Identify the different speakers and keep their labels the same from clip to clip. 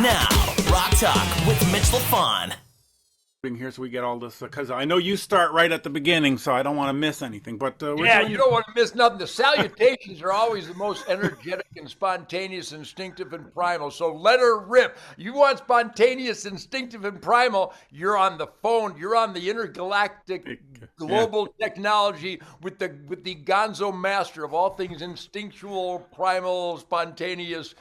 Speaker 1: Now, Rock Talk with Mitch Lafon.
Speaker 2: Here so we get all this, because I know you start right at the beginning, so I don't want to miss anything. But
Speaker 3: you don't want to miss nothing. The salutations are always the most energetic and spontaneous, instinctive, and primal. So let her rip. You want spontaneous, instinctive, and primal, you're on the phone. You're on the intergalactic global technology with the gonzo master of all things instinctual, primal, spontaneous,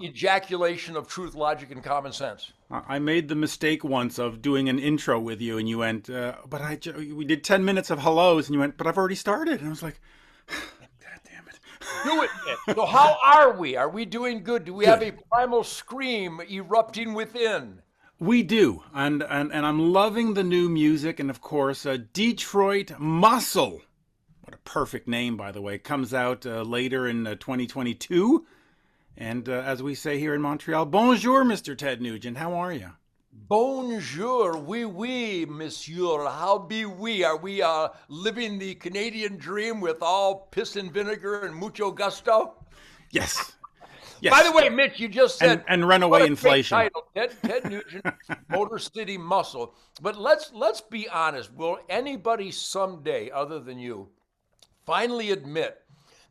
Speaker 3: ejaculation of truth, logic, and common sense.
Speaker 2: I made the mistake once of doing an intro with you, and you went, we did 10 minutes of hellos, and you went, but I've already started. And I was like, God damn it.
Speaker 3: Do it, Mitch. So how are we? Are we doing good? Do we have a primal scream erupting within?
Speaker 2: We do, and I'm loving the new music, and of course, Detroit Muscle. What a perfect name, by the way. Comes out later in 2022. And as we say here in Montreal, bonjour, Mr. Ted Nugent. How are you?
Speaker 3: Bonjour, oui, monsieur. How be we? Are we living the Canadian dream with all piss and vinegar and mucho gusto?
Speaker 2: Yes.
Speaker 3: By the way, Mitch, you just said
Speaker 2: and runaway inflation.
Speaker 3: Title, Ted Nugent, Motor City Muscle. But let's be honest. Will anybody someday, other than you, finally admit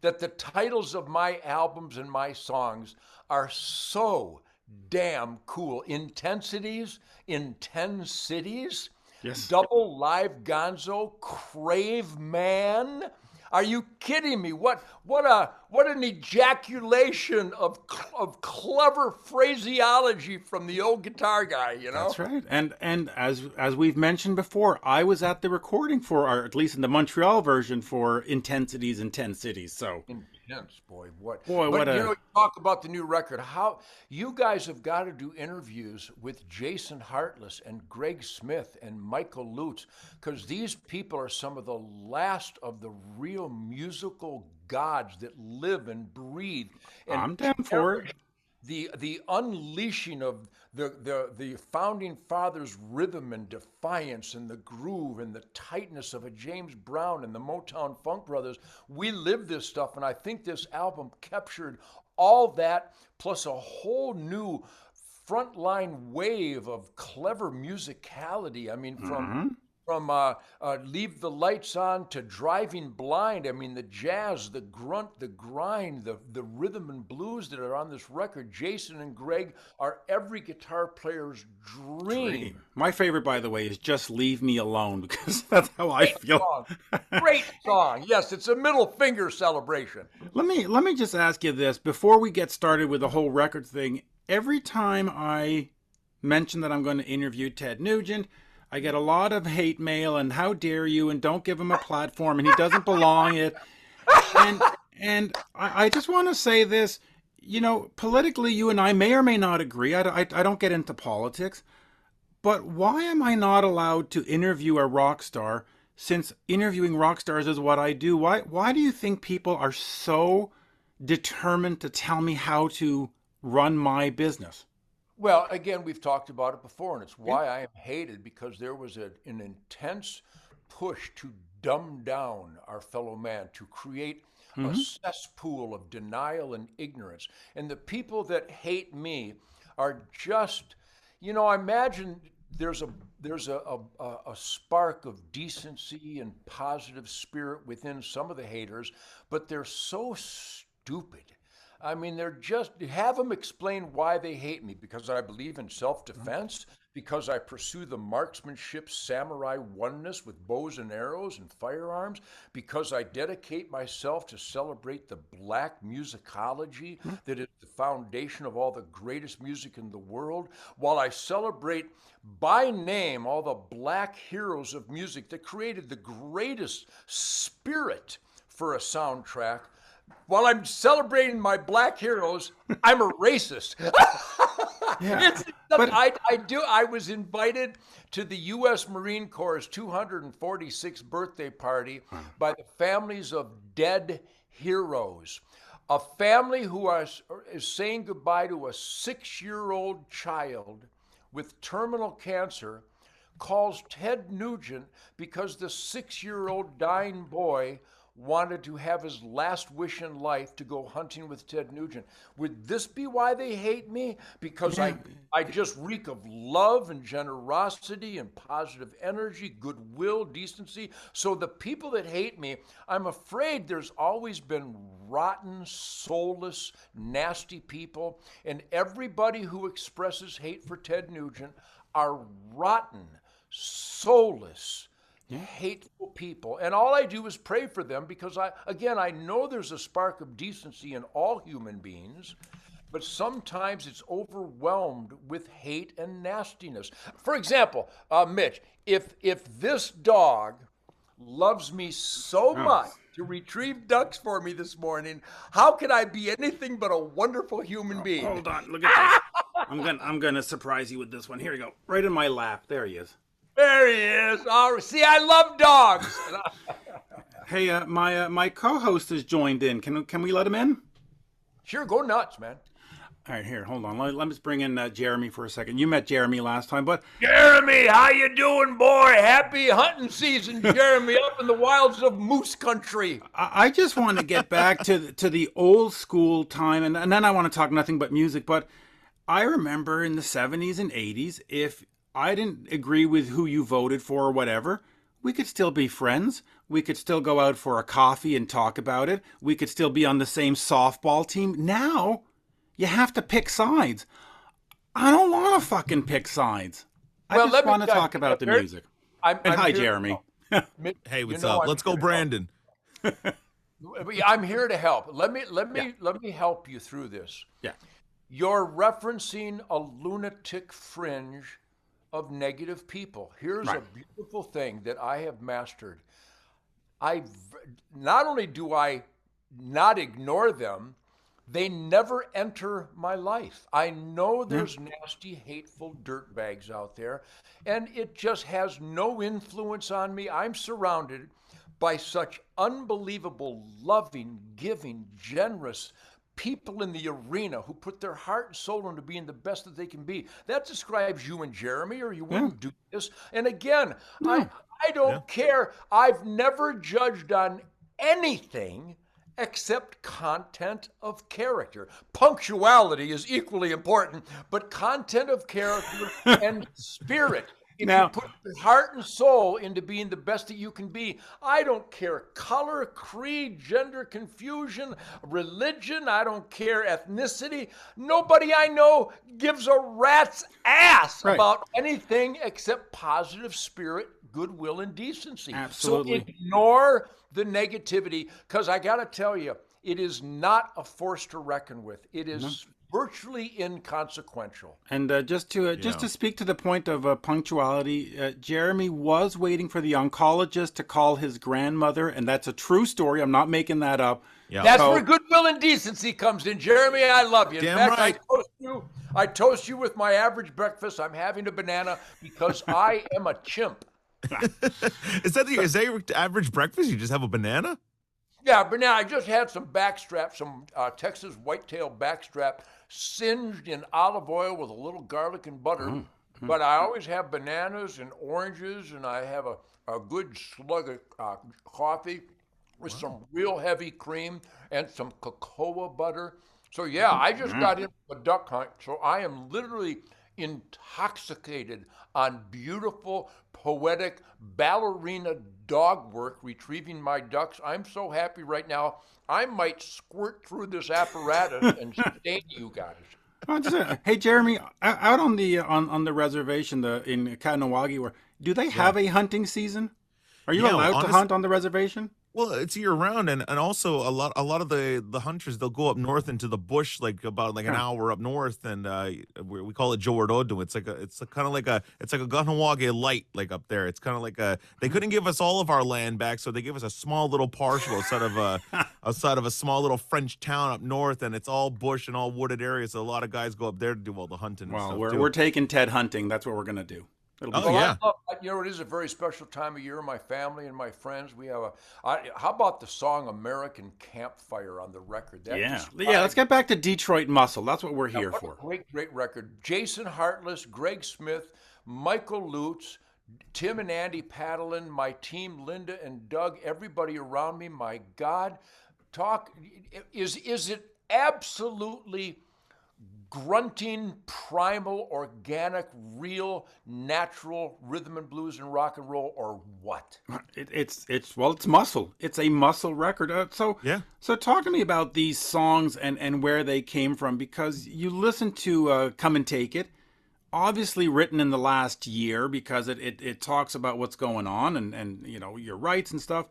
Speaker 3: that the titles of my albums and my songs are so damn cool? Intensities in 10 cities,
Speaker 2: yes.
Speaker 3: Double Live Gonzo, Crave Man. Are you kidding me? What an ejaculation of clever phraseology from the old guitar guy, you know?
Speaker 2: That's right. And as we've mentioned before, I was at the recording for, or at least in the Montreal version, for Intensities in 10 Cities. So
Speaker 3: intense, boy. What
Speaker 2: a...
Speaker 3: You talk about the new record. How you guys have got to do interviews with Jason Hartless and Greg Smith and Michael Lutz, because these people are some of the last of the real musical gods that live and breathe. And
Speaker 2: I'm down for it.
Speaker 3: The unleashing of the founding fathers' rhythm and defiance and the groove and the tightness of a James Brown and the Motown Funk Brothers. We live this stuff, and I think this album captured all that, plus a whole new frontline wave of clever musicality. I mean, from Leave the Lights On to Driving Blind. I mean, the jazz, the grunt, the grind, the rhythm and blues that are on this record. Jason and Greg are every guitar player's dream.
Speaker 2: My favorite, by the way, is Just Leave Me Alone, because that's how I feel.
Speaker 3: Great song. Yes, it's a middle finger celebration.
Speaker 2: Let me just ask you this before we get started with the whole record thing. Every time I mention that I'm going to interview Ted Nugent, I get a lot of hate mail and how dare you, and don't give him a platform, and he doesn't belong it. And I just want to say this, politically you and I may or may not agree. I don't get into politics, but why am I not allowed to interview a rock star, since interviewing rock stars is what I do? Why do you think people are so determined to tell me how to run my business?
Speaker 3: Well, again, we've talked about it before, and it's why I am hated, because there was an intense push to dumb down our fellow man, to create a cesspool of denial and ignorance. And the people that hate me are just, I imagine there's a spark of decency and positive spirit within some of the haters, but they're so stupid. I mean, have them explain why they hate me. Because I believe in self-defense, because I pursue the marksmanship samurai oneness with bows and arrows and firearms, because I dedicate myself to celebrate the black musicology that is the foundation of all the greatest music in the world, while I celebrate by name all the black heroes of music that created the greatest spirit for a soundtrack. While I'm celebrating my black heroes, I'm a racist. I was invited to the U.S. Marine Corps' 246th birthday party by the families of dead heroes. A family who is saying goodbye to a 6-year-old child with terminal cancer calls Ted Nugent because the 6-year-old dying boy wanted to have his last wish in life to go hunting with Ted Nugent. Would this be why they hate me? Because I just reek of love and generosity and positive energy, goodwill, decency. So the people that hate me, I'm afraid there's always been rotten, soulless, nasty people. And everybody who expresses hate for Ted Nugent are rotten, soulless, hateful people. And all I do is pray for them because I know there's a spark of decency in all human beings, but sometimes it's overwhelmed with hate and nastiness. For example, Mitch, if this dog loves me so much to retrieve ducks for me this morning, how could I be anything but a wonderful human being?
Speaker 2: Hold on, look at this. I'm gonna surprise you with this one. Here you go, right in my lap. There he is.
Speaker 3: There he is. Oh, see, I love dogs.
Speaker 2: Hey, my co-host has joined in. Can we let him in?
Speaker 3: Sure, go nuts, man.
Speaker 2: All right, here, hold on. Let me just bring in Jeremy for a second. You met Jeremy last time, but
Speaker 3: Jeremy, how you doing, boy? Happy hunting season, Jeremy, up in the wilds of Moose Country.
Speaker 2: I just want to get back to the old school time, and then I want to talk nothing but music. But I remember in the 70s and 80s, if I didn't agree with who you voted for or whatever, we could still be friends. We could still go out for a coffee and talk about it. We could still be on the same softball team. Now, you have to pick sides. I don't want to fucking pick sides. I just want to talk about the music. Hi, Jeremy.
Speaker 4: Hey, what's up? Let's go, Brandon.
Speaker 3: I'm here to help. Let me help you through this.
Speaker 2: Yeah.
Speaker 3: You're referencing a lunatic fringe of negative people. Here's a beautiful thing that I have mastered. Not only do I not ignore them, they never enter my life. I know there's nasty, hateful dirtbags out there, and it just has no influence on me. I'm surrounded by such unbelievable, loving, giving, generous people in the arena who put their heart and soul into being the best that they can be. That describes you and Jeremy, or you wouldn't do this. And again, I don't care. I've never judged on anything except content of character. Punctuality is equally important, but content of character and spirit. If you put your heart and soul into being the best that you can be, I don't care color, creed, gender confusion, religion, I don't care ethnicity. Nobody I know gives a rat's ass about anything except positive spirit, goodwill, and decency.
Speaker 2: Absolutely.
Speaker 3: So ignore the negativity, because I got to tell you, it is not a force to reckon with. It is virtually inconsequential.
Speaker 2: And just to speak to the point of punctuality, Jeremy was waiting for the oncologist to call his grandmother, and that's a true story. I'm not making that up.
Speaker 4: Yeah.
Speaker 3: That's where goodwill and decency comes in. Jeremy, I love you. In fact,
Speaker 4: right.
Speaker 3: I toast you with my average breakfast. I'm having a banana because I am a chimp.
Speaker 4: Is that your average breakfast? You just have a banana?
Speaker 3: Yeah, banana. I just had some backstrap, some Texas whitetail backstrap, singed in olive oil with a little garlic and butter. But I always have bananas and oranges, and I have a good slug of coffee with some real heavy cream and some cocoa butter. So yeah, I just got into a duck hunt, so I am literally intoxicated on beautiful, poetic, ballerina dog work retrieving my ducks. I'm so happy right now, I might squirt through this apparatus and stain you guys.
Speaker 2: Hey, Jeremy, out on the reservation in Kahnawake, do they have a hunting season? Are you allowed to hunt on the reservation?
Speaker 4: Well, it's year round, and also a lot of the hunters, they'll go up north into the bush, like about an hour up north, and we call it Jorodo. It's kind of like a Kahnawake light, like up there. It's kind of like they couldn't give us all of our land back, so they give us a small little parcel outside of a small little French town up north, and it's all bush and all wooded areas. So a lot of guys go up there to do all the hunting.
Speaker 2: Well,
Speaker 4: and
Speaker 2: we're taking Ted hunting. That's what we're gonna do.
Speaker 3: It is a very special time of year. My family and my friends, we have how about the song American Campfire on the record?
Speaker 2: Let's get back to Detroit Muscle. That's what we're here for.
Speaker 3: Great record. Jason Hartless, Greg Smith, Michael Lutz, Tim and Andy Paddlin, my team, Linda and Doug, everybody around me, my God, is it absolutely grunting, primal, organic, real, natural rhythm and blues and rock and roll, or what?
Speaker 2: It's muscle. It's a muscle record. So talk to me about these songs and where they came from, because you listen to Come and Take It, obviously written in the last year because it talks about what's going on and you know, your rights and stuff.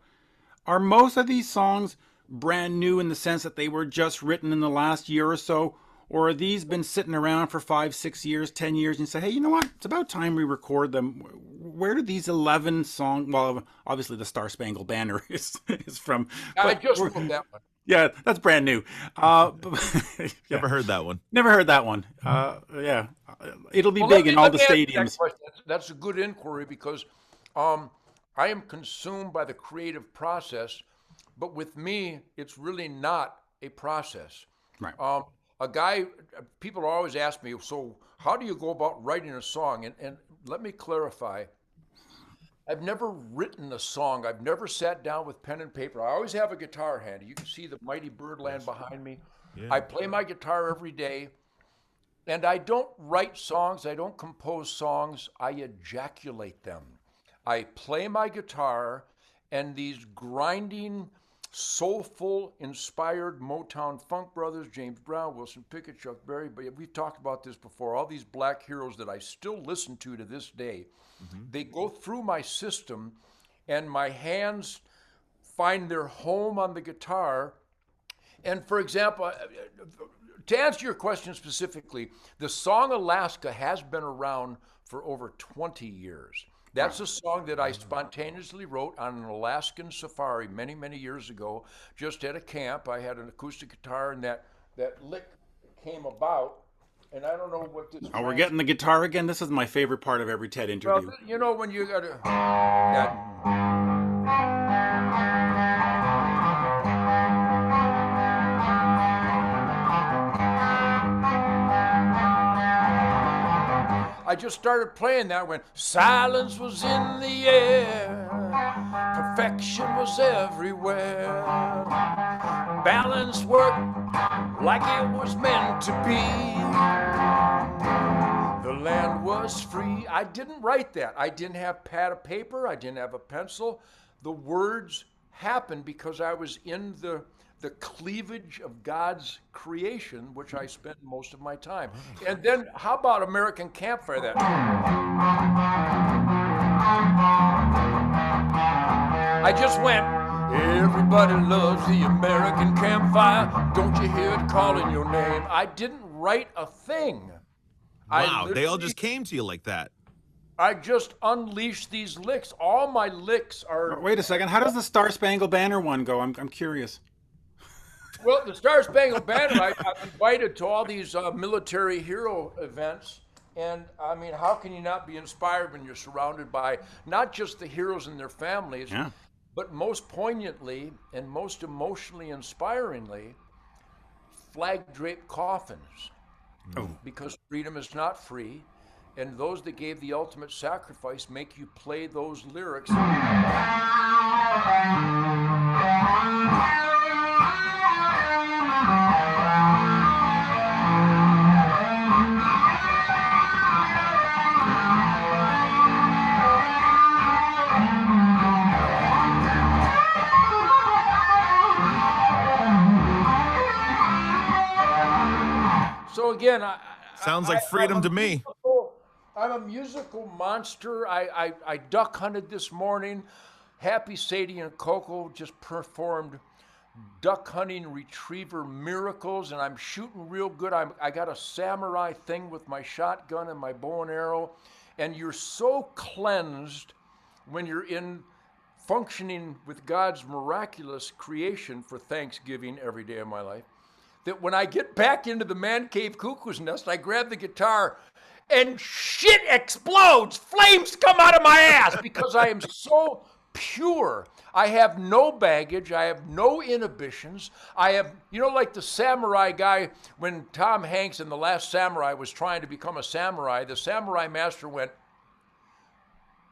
Speaker 2: Are most of these songs brand new in the sense that they were just written in the last year or so? Or are these been sitting around for 5, 6 years, 10 years, and you say, hey, you know what? It's about time we record them. Where did these 11 songs? Well, obviously the Star-Spangled Banner is from.
Speaker 3: I just wrote that one.
Speaker 2: Yeah, that's brand new.
Speaker 4: Never heard that one.
Speaker 2: Never heard that one. Yeah, it'll be big in all the stadiums.
Speaker 3: That's a good inquiry because I am consumed by the creative process, but with me, it's really not a process.
Speaker 2: Right.
Speaker 3: People always ask me, so how do you go about writing a song? And let me clarify. I've never written a song. I've never sat down with pen and paper. I always have a guitar handy. You can see the mighty Birdland behind me. Yeah. I play my guitar every day. And I don't write songs. I don't compose songs. I ejaculate them. I play my guitar, and these grinding, soulful, inspired Motown funk brothers, James Brown, Wilson Pickett, Chuck Berry, but we've talked about this before, all these black heroes that I still listen to this day, they go through my system, and my hands find their home on the guitar. And for example, to answer your question specifically, the song Alaska has been around for over 20 years. That's a song that I spontaneously wrote on an Alaskan safari many, many years ago, just at a camp. I had an acoustic guitar, and that lick came about, and I don't know what this.
Speaker 2: Oh, we're getting the guitar again. This is my favorite part of every TED interview.
Speaker 3: Well, you know when you got to. I just started playing that when silence was in the air, perfection was everywhere, balance worked like it was meant to be, the land was free. I didn't write that. I didn't have pad of paper. I didn't have a pencil. The words happened because I was in the cleavage of God's creation, which I spent most of my time. And then how about American Campfire? That I just went, everybody loves the American Campfire, don't you hear it calling your name? I didn't write a thing.
Speaker 4: Wow, they all just came to you like that.
Speaker 3: I just unleashed these licks. All my licks are...
Speaker 2: Wait a second, how does the Star-Spangled Banner one go? I'm curious.
Speaker 3: Well, the Star-Spangled Banner, I'm invited to all these military hero events. And, I mean, how can you not be inspired when you're surrounded by not just the heroes and their families, but most poignantly and most emotionally inspiringly, flag-draped coffins. Oh. Because freedom is not free. And those that gave the ultimate sacrifice make you play those lyrics. So again,
Speaker 4: sounds like freedom to me.
Speaker 3: I'm a musical monster. I duck hunted this morning. Happy Sadie and Coco just performed duck hunting retriever miracles, and I'm shooting real good. I got a samurai thing with my shotgun and my bow and arrow, and you're so cleansed when you're in functioning with God's miraculous creation for Thanksgiving every day of my life, that when I get back into the man cave cuckoo's nest, I grab the guitar and shit explodes. Flames come out of my ass because I am so pure. I have no baggage. I have no inhibitions. I have, you know, like the samurai guy, when Tom Hanks in The Last Samurai was trying to become a samurai, the samurai master went,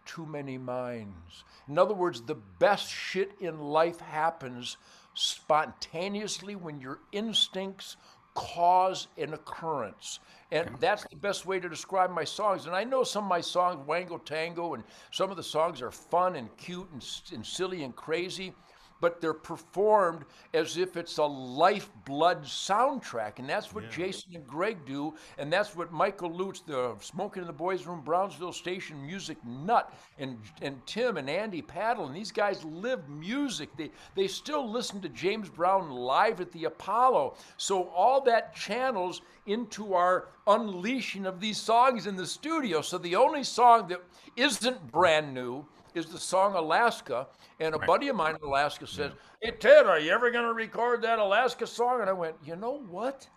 Speaker 3: too many minds. In other words, the best shit in life happens spontaneously when your instincts cause an occurrence. And that's the best way to describe my songs. And I know some of my songs, Wango Tango, and some of the songs are fun and cute and silly and crazy, but they're performed as if it's a lifeblood soundtrack. And that's what Jason and Greg do. And that's what Michael Lutz, the Smoking in the Boys Room, Brownsville Station music nut, and Tim and Andy Paddle, and these guys live music. They still listen to James Brown live at the Apollo. So all that channels into our unleashing of these songs in the studio. So the only song that isn't brand new is the song Alaska. And a buddy of mine in Alaska says, "Hey, Ted, are you ever going to record that Alaska song?" And I went, "You know what?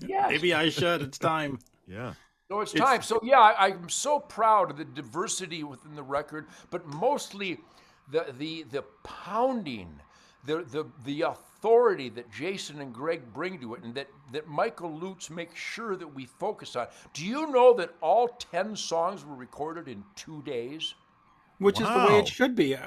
Speaker 3: Yes.
Speaker 2: Maybe I should. It's time."
Speaker 4: Yeah.
Speaker 3: So it's time. So yeah, I'm so proud of the diversity within the record, but mostly the pounding, the authority that Jason and Greg bring to it, and that Michael Lutz makes sure that we focus on. Do you know that all 10 songs were recorded in 2 days?
Speaker 2: Which is the way it should be.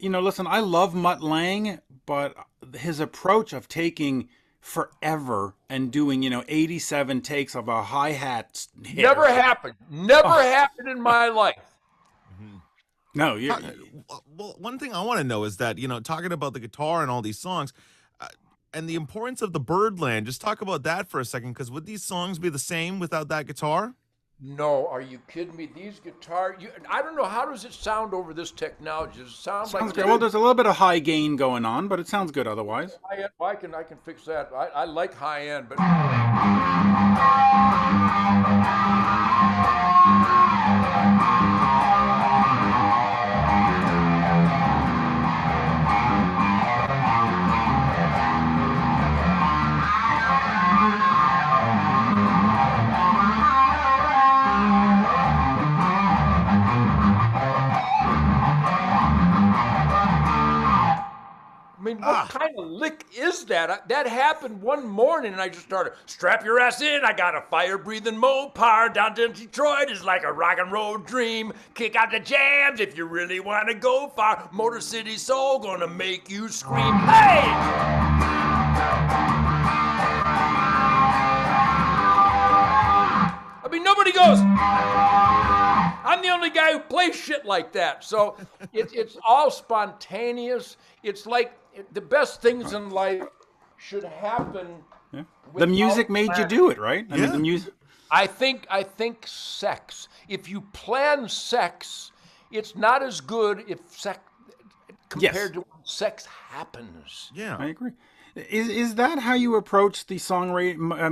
Speaker 2: Listen, I love Mutt Lange, but his approach of taking forever and doing, 87 takes of a hi-hat.
Speaker 3: Never happened. Never happened in my life.
Speaker 2: No,
Speaker 4: well, one thing I want to know is that, talking about the guitar and all these songs, and the importance of the Birdland, just talk about that for a second, because would these songs be the same without that guitar?
Speaker 3: No, are you kidding me? These guitars, I don't know, how does it sound over this technology? Does it sounds like
Speaker 2: great. Well, there's a little bit of high gain going on, but it sounds good otherwise.
Speaker 3: I can fix that. I like high end, but what kind of lick is that? That happened one morning, and I just started, strap your ass in. I got a fire-breathing Mopar down to Detroit. It's like a rock and roll dream. Kick out the jams if you really want to go far. Motor City Soul gonna make you scream. Hey! I mean, nobody goes, I'm the only guy who plays shit like that. So it's all spontaneous. It's like the best things in life should happen.
Speaker 2: Yeah. The music made you do it, right? I mean, the music.
Speaker 3: I think sex. If you plan sex, it's not as good if sex compared to when sex happens.
Speaker 4: Yeah,
Speaker 2: I agree. Is that how you approach the song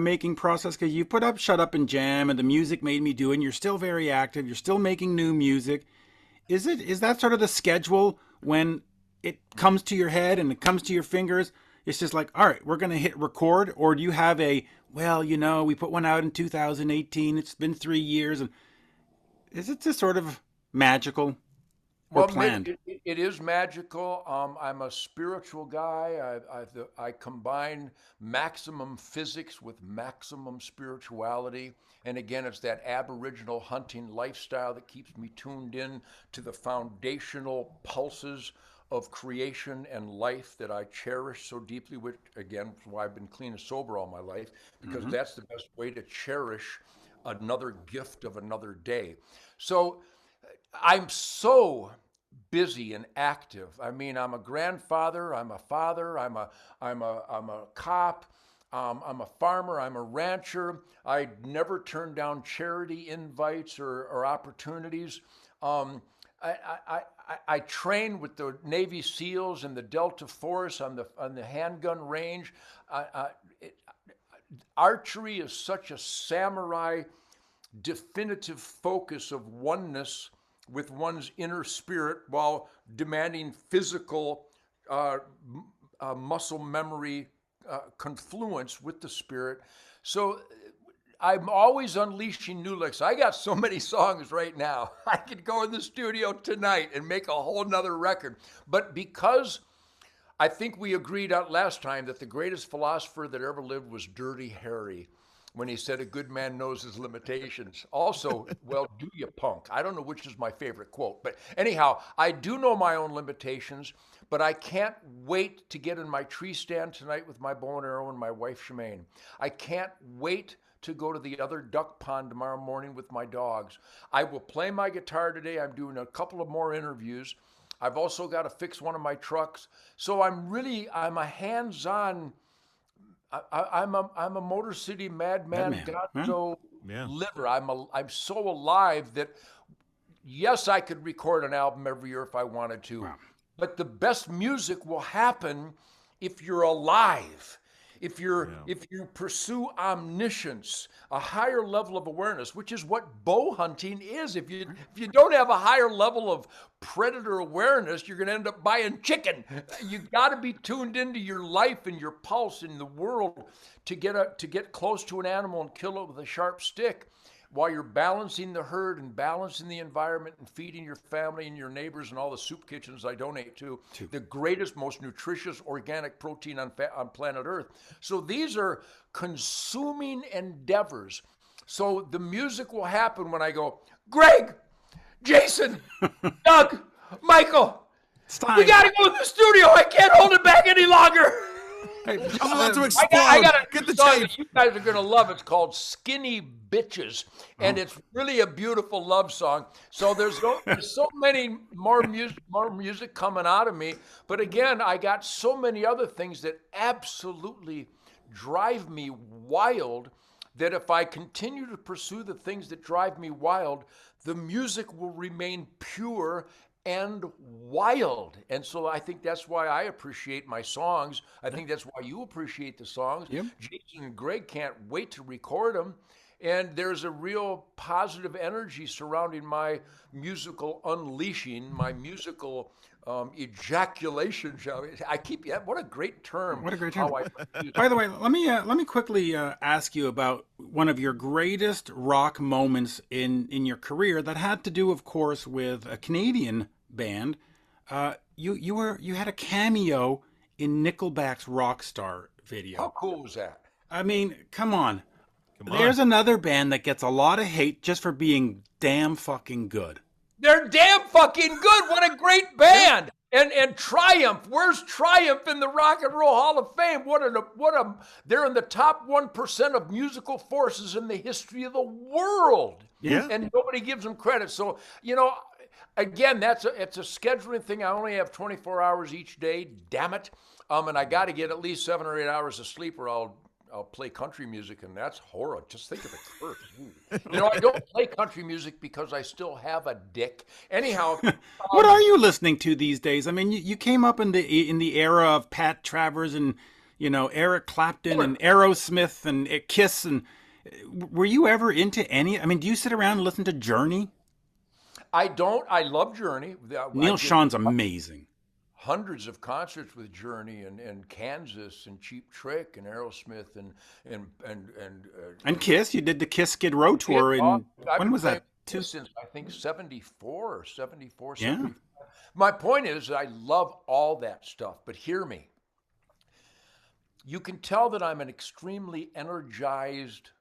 Speaker 2: making process? Because you put up Shut Up and Jam and the music made me do it, and you're still very active. You're still making new music. Is that sort of the schedule when it comes to your head and it comes to your fingers? It's just like, all right, we're going to hit record? Or do you have we put one out in 2018. It's been 3 years. And is it just sort of magical or planned?
Speaker 3: It is magical. I'm a spiritual guy. I combine maximum physics with maximum spirituality. And again, it's that Aboriginal hunting lifestyle that keeps me tuned in to the foundational pulses of creation and life that I cherish so deeply, which again is why I've been clean and sober all my life, because that's the best way to cherish another gift of another day. So I'm so busy and active. I mean, I'm a grandfather, I'm a father, I'm a cop, I'm a farmer, I'm a rancher. I never turn down charity invites or opportunities. I train with the Navy SEALs and the Delta Force on the handgun range. Archery is such a samurai definitive focus of oneness with one's inner spirit while demanding physical muscle memory confluence with the spirit. So I'm always unleashing new licks. I got so many songs right now. I could go in the studio tonight and make a whole nother record. But because I think we agreed out last time that the greatest philosopher that ever lived was Dirty Harry. when he said a good man knows his limitations. Also, well, do you, punk? I don't know which is my favorite quote, but anyhow, I do know my own limitations, but I can't wait to get in my tree stand tonight with my bow and arrow and my wife, Shemaine. I can't wait to go to the other duck pond tomorrow morning with my dogs. I will play my guitar today. I'm doing a couple of more interviews. I've also got to fix one of my trucks. So I'm a hands-on, I'm a Motor City Madman, Gonzo liver. I'm so alive that, yes, I could record an album every year if I wanted to. Wow. But the best music will happen if you're alive. If you pursue omniscience, a higher level of awareness, which is what bow hunting is. If you don't have a higher level of predator awareness, you're going to end up buying chicken. You got to be tuned into your life and your pulse in the world to get close to an animal and kill it with a sharp stick, while you're balancing the herd and balancing the environment and feeding your family and your neighbors and all the soup kitchens I donate to, the greatest, most nutritious organic protein on planet Earth. So these are consuming endeavors. So the music will happen when I go, Greg, Jason, Doug, Michael, we got to go to the studio. I can't hold it back any longer.
Speaker 4: I'm about to explode.
Speaker 3: I got
Speaker 4: Get the
Speaker 3: song
Speaker 4: tape.
Speaker 3: that you guys are going to love. It's called Skinny Bitches, and it's really a beautiful love song. So there's so many more music coming out of me. But again, I got so many other things that absolutely drive me wild, that if I continue to pursue the things that drive me wild, the music will remain pure and wild. And so I think that's why I appreciate my songs. I think that's why you appreciate the songs. Yep. Jason and Greg can't wait to record them. And there's a real positive energy surrounding my musical unleashing, my musical ejaculation. What a great term.
Speaker 2: What a great term. By the way, let me quickly ask you about one of your greatest rock moments in your career that had to do, of course, with a Canadian band. You had a cameo in Nickelback's Rockstar video.
Speaker 3: How cool was that?
Speaker 2: I mean, come on. There's another band that gets a lot of hate just for being damn fucking good.
Speaker 3: They're damn fucking good. What a great band. And Triumph. Where's Triumph in the Rock and Roll Hall of Fame? They're in the top 1% of musical forces in the history of the world. Yeah. And nobody gives them credit. So, again, it's a scheduling thing. I only have 24 hours each day. Damn it. And I got to get at least 7 or 8 hours of sleep, or I'll play country music, and that's horrible. Just think of the curse. I don't play country music because I still have a dick. Anyhow,
Speaker 2: what are you listening to these days? I mean, you came up in the era of Pat Travers and Eric Clapton and Aerosmith and Kiss, and were you ever into any? I mean, do you sit around and listen to Journey?
Speaker 3: I don't. I love Journey.
Speaker 2: Neil Sean's amazing.
Speaker 3: Hundreds of concerts with Journey and Kansas and Cheap Trick and Aerosmith and
Speaker 2: Kiss. You did the Kiss Skid Row tour when was that?
Speaker 3: Since I think 74 or 74.
Speaker 2: Yeah.
Speaker 3: 75. My point is, I love all that stuff, but hear me. You can tell that I'm an extremely energized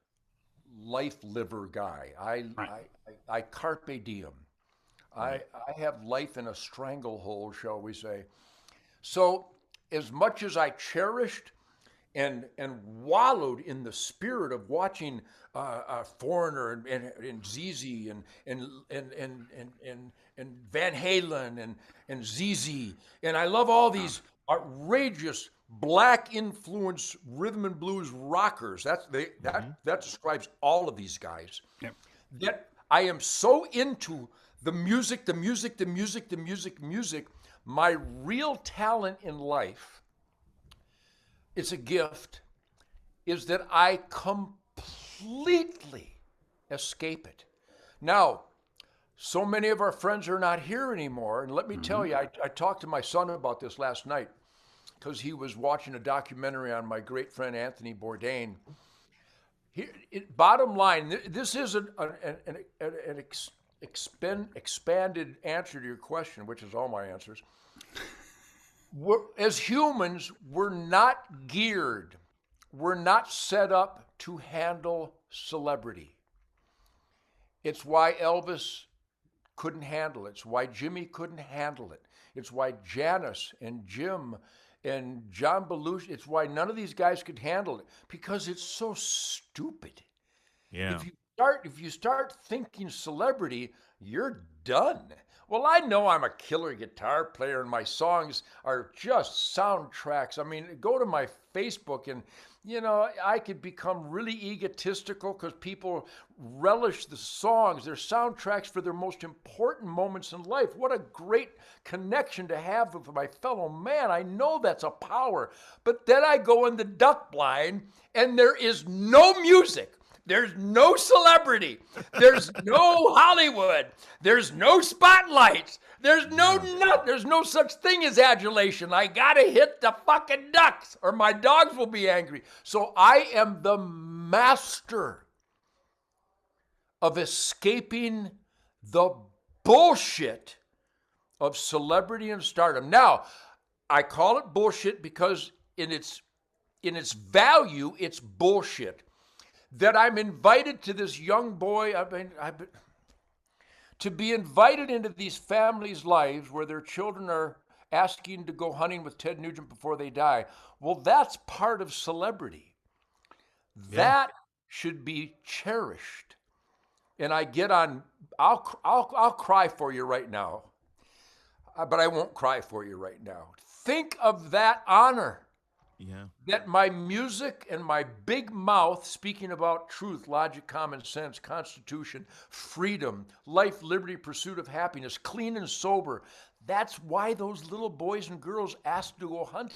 Speaker 3: life liver guy. I carpe diem. I have life in a stranglehold, shall we say. So as much as I cherished and wallowed in the spirit of watching Foreigner and ZZ and Van Halen and ZZ, and I love all these outrageous black influence rhythm and blues rockers. That describes all of these guys. Yep. That I am so into the music. My real talent in life, it's a gift, is that I completely escape it. Now, so many of our friends are not here anymore. And let me tell you, I talked to my son about this last night because he was watching a documentary on my great friend Anthony Bourdain. Bottom line, this is an expanded answer to your question, which is all my answers. As humans, we're not geared, we're not set up to handle celebrity. It's why Elvis couldn't handle it. It's why Jimmy couldn't handle it. It's why Janis and Jim and John Belushi, it's why none of these guys could handle it, because it's so stupid.
Speaker 4: Yeah.
Speaker 3: If you start thinking celebrity, you're done. Well, I know I'm a killer guitar player and my songs are just soundtracks. I mean, go to my Facebook and, you know, I could become really egotistical because people relish the songs. They're soundtracks for their most important moments in life. What a great connection to have with my fellow man. I know that's a power. But then I go in the duck blind and there is no music. There's no celebrity. There's no Hollywood. There's no spotlights. There's no such thing as adulation. I gotta hit the fucking ducks or my dogs will be angry. So I am the master of escaping the bullshit of celebrity and stardom. Now, I call it bullshit because in its value, it's bullshit. That I'm invited to this young boy, to be invited into these families' lives where their children are asking to go hunting with Ted Nugent before they die. Well, that's part of celebrity. Yeah. That should be cherished. And I get on, I'll cry for you right now, but I won't cry for you right now. Think of that honor.
Speaker 4: Yeah.
Speaker 3: That my music and my big mouth, speaking about truth, logic, common sense, Constitution, freedom, life, liberty, pursuit of happiness, clean and sober. That's why those little boys and girls asked to go hunt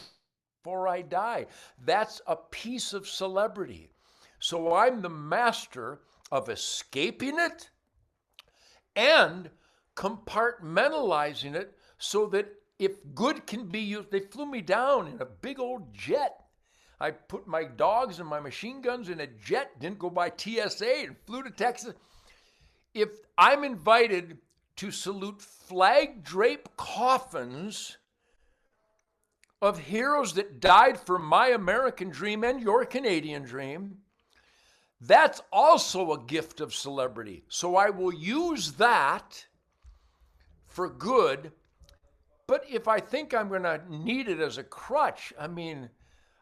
Speaker 3: before I die. That's a piece of celebrity. So I'm the master of escaping it and compartmentalizing it so that if good can be used, they flew me down in a big old jet. I put my dogs and my machine guns in a jet, didn't go by TSA, and flew to Texas. If I'm invited to salute flag draped coffins of heroes that died for my American dream and your Canadian dream, that's also a gift of celebrity. So I will use that for good. But if I think I'm going to need it as a crutch, I mean,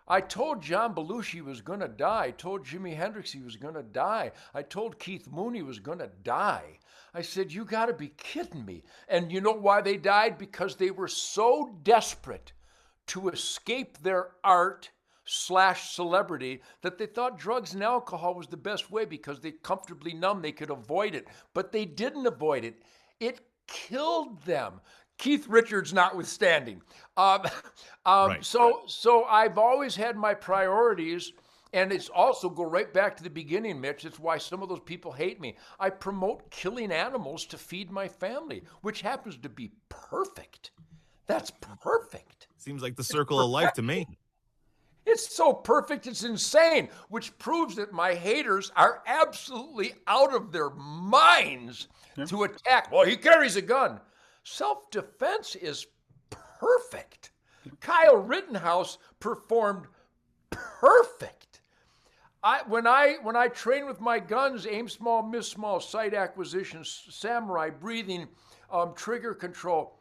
Speaker 3: I told John Belushi he was going to die. I told Jimi Hendrix he was going to die. I told Keith Moon he was going to die. I said, you got to be kidding me. And you know why they died? Because they were so desperate to escape their art / celebrity that they thought drugs and alcohol was the best way because they comfortably numb, they could avoid it. But they didn't avoid it. It killed them. Keith Richards notwithstanding.
Speaker 4: Right.
Speaker 3: So I've always had my priorities, and it's also go right back to the beginning, Mitch. It's why some of those people hate me. I promote killing animals to feed my family, which happens to be perfect. That's perfect.
Speaker 4: Seems like the circle of life to me.
Speaker 3: It's so perfect, it's insane, which proves that my haters are absolutely out of their minds to attack. Well, he carries a gun. Self-defense is perfect. Kyle Rittenhouse performed perfect. When I train with my guns, aim small, miss small, sight acquisition, samurai, breathing, trigger control.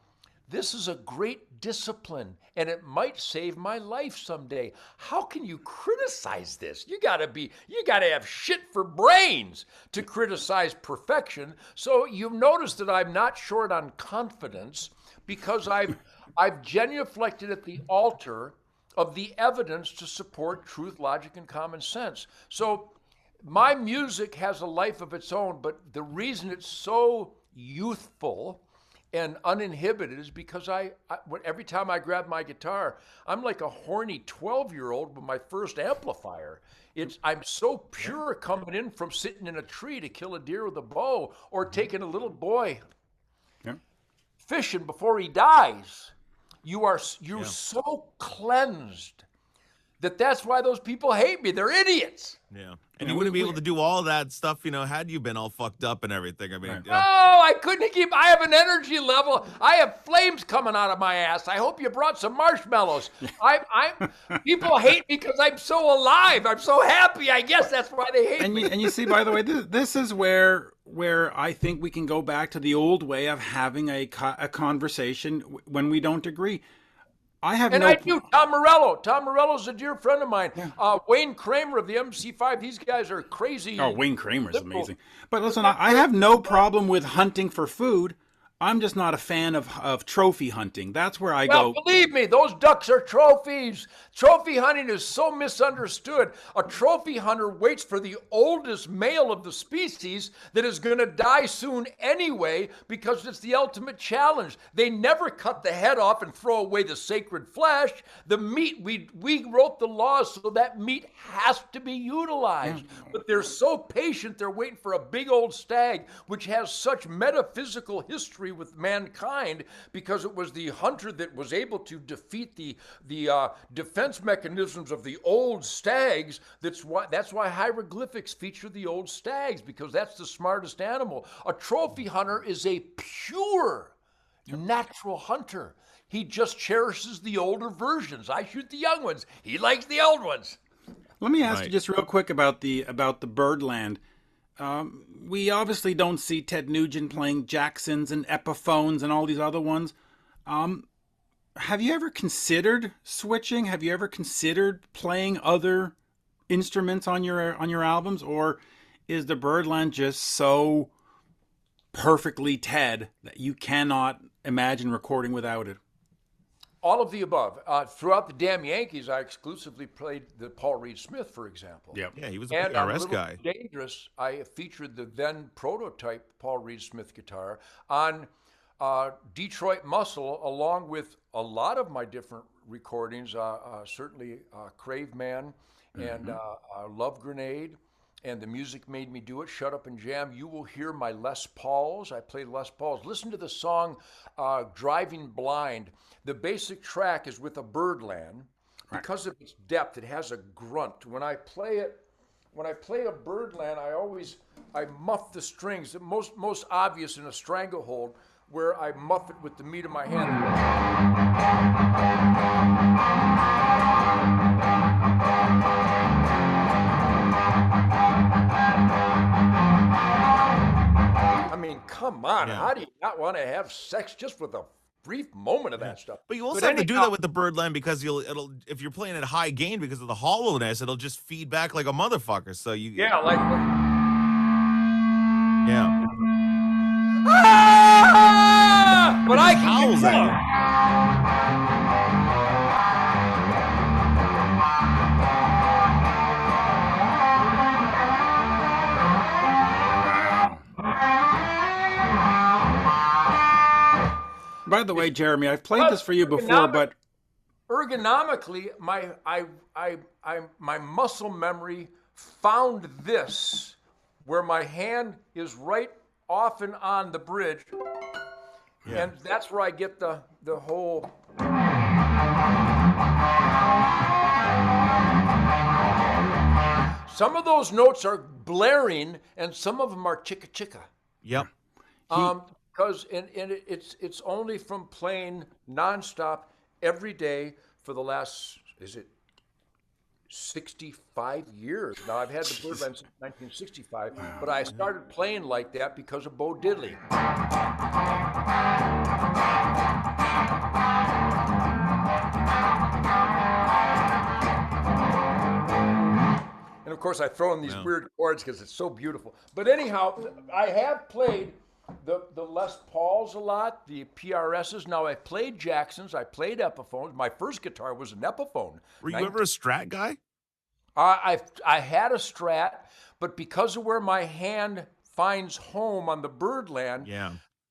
Speaker 3: This is a great discipline, and it might save my life someday. How can you criticize this? You gotta have shit for brains to criticize perfection. So you've noticed that I'm not short on confidence because I've genuflected at the altar of the evidence to support truth, logic, and common sense. So my music has a life of its own, but the reason it's so youthful and uninhibited is because every time I grab my guitar, I'm like a horny 12-year-old with my first amplifier. I'm so pure coming in from sitting in a tree to kill a deer with a bow or taking a little boy fishing before he dies. You're so cleansed that's why those people hate me. They're idiots.
Speaker 4: Yeah. And you wouldn't be able to do all that stuff, had you been all fucked up and everything. I mean,
Speaker 3: Oh, I couldn't keep. I have an energy level. I have flames coming out of my ass. I hope you brought some marshmallows. People hate me because I'm so alive. I'm so happy. I guess that's why they hate me.
Speaker 2: And you see, by the way, this is where I think we can go back to the old way of having a conversation when we don't agree. I knew
Speaker 3: Tom Morello. Tom Morello's a dear friend of mine. Yeah. Wayne Kramer of the MC5. These guys are crazy.
Speaker 2: Oh, Wayne Kramer's amazing. But listen, I have no problem with hunting for food. I'm just not a fan of trophy hunting. That's where I go.
Speaker 3: Well, believe me, those ducks are trophies. Trophy hunting is so misunderstood. A trophy hunter waits for the oldest male of the species that is going to die soon anyway because it's the ultimate challenge. They never cut the head off and throw away the sacred flesh. The meat, we wrote the laws so that meat has to be utilized. Yeah. But they're so patient, they're waiting for a big old stag, which has such metaphysical history with mankind because it was the hunter that was able to defeat the defense mechanisms of the old stags. That's why hieroglyphics feature the old stags, because that's the smartest animal. A trophy hunter is a pure natural hunter. He just cherishes the older versions. I shoot the young ones. He likes the old ones.
Speaker 2: Let me ask you just real quick about the Birdland. We obviously don't see Ted Nugent playing Jacksons and Epiphones and all these other ones. Have you ever considered switching? Have you ever considered playing other instruments on your albums, or is the Birdland just so perfectly Ted that you cannot imagine recording without it?
Speaker 3: All of the above. Throughout the Damn Yankees, I exclusively played the Paul Reed Smith, for example.
Speaker 2: Yep.
Speaker 4: Yeah, he was a PRS guy.
Speaker 3: Dangerous, I featured the then prototype Paul Reed Smith guitar on Detroit Muscle, along with a lot of my different recordings, certainly Crave Man and Love Grenade, and The Music Made Me Do It, Shut Up and Jam. You will hear my Les Pauls. I played Les Pauls. Listen to the song Driving Blind. The basic track is with a Birdland. Because of its depth, it has a grunt. When I play a Birdland, I muff the strings. The most obvious in a stranglehold, where I muff it with the meat of my hand. I mean, come on. Yeah. How do you not want to have sex just with a brief moment of that stuff?
Speaker 4: But you also have to do that with the Birdland, because if you're playing at high gain because of the hollowness, it'll just feed back like a motherfucker. So you
Speaker 3: yeah. But I can
Speaker 2: By the way, Jeremy, I've played this for you before, but
Speaker 3: ergonomically, my muscle memory found this, where my hand is right off and on the bridge, and that's where I get the whole. Some of those notes are blaring, and some of them are chicka chicka.
Speaker 4: Yep.
Speaker 3: Because it's only from playing nonstop every day for the last, is it 65 years? Now, I've had the Birdland since 1965, but I started playing like that because of Bo Diddley. And of course, I throw in these weird chords because it's so beautiful. But anyhow, I have played the Les Pauls a lot, the PRSs. Now, I played Jacksons, I played Epiphones. My first guitar was an Epiphone.
Speaker 4: Were you ever a Strat guy?
Speaker 3: I had a Strat, but because of where my hand finds home on the Birdland,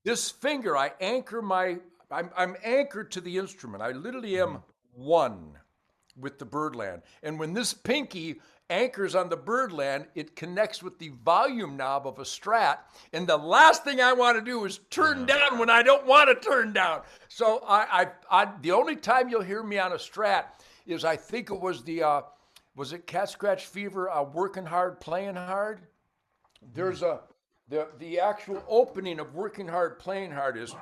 Speaker 3: this finger, I'm anchored to the instrument. I literally am one with the Birdland. And when this pinky anchors on the Birdland, it connects with the volume knob of a Strat, and the last thing I want to do is turn down when I don't want to turn down. So the only time you'll hear me on a Strat is I think it was was it Cat Scratch Fever, Working Hard, Playing Hard? There's the actual opening of Working Hard, Playing Hard is.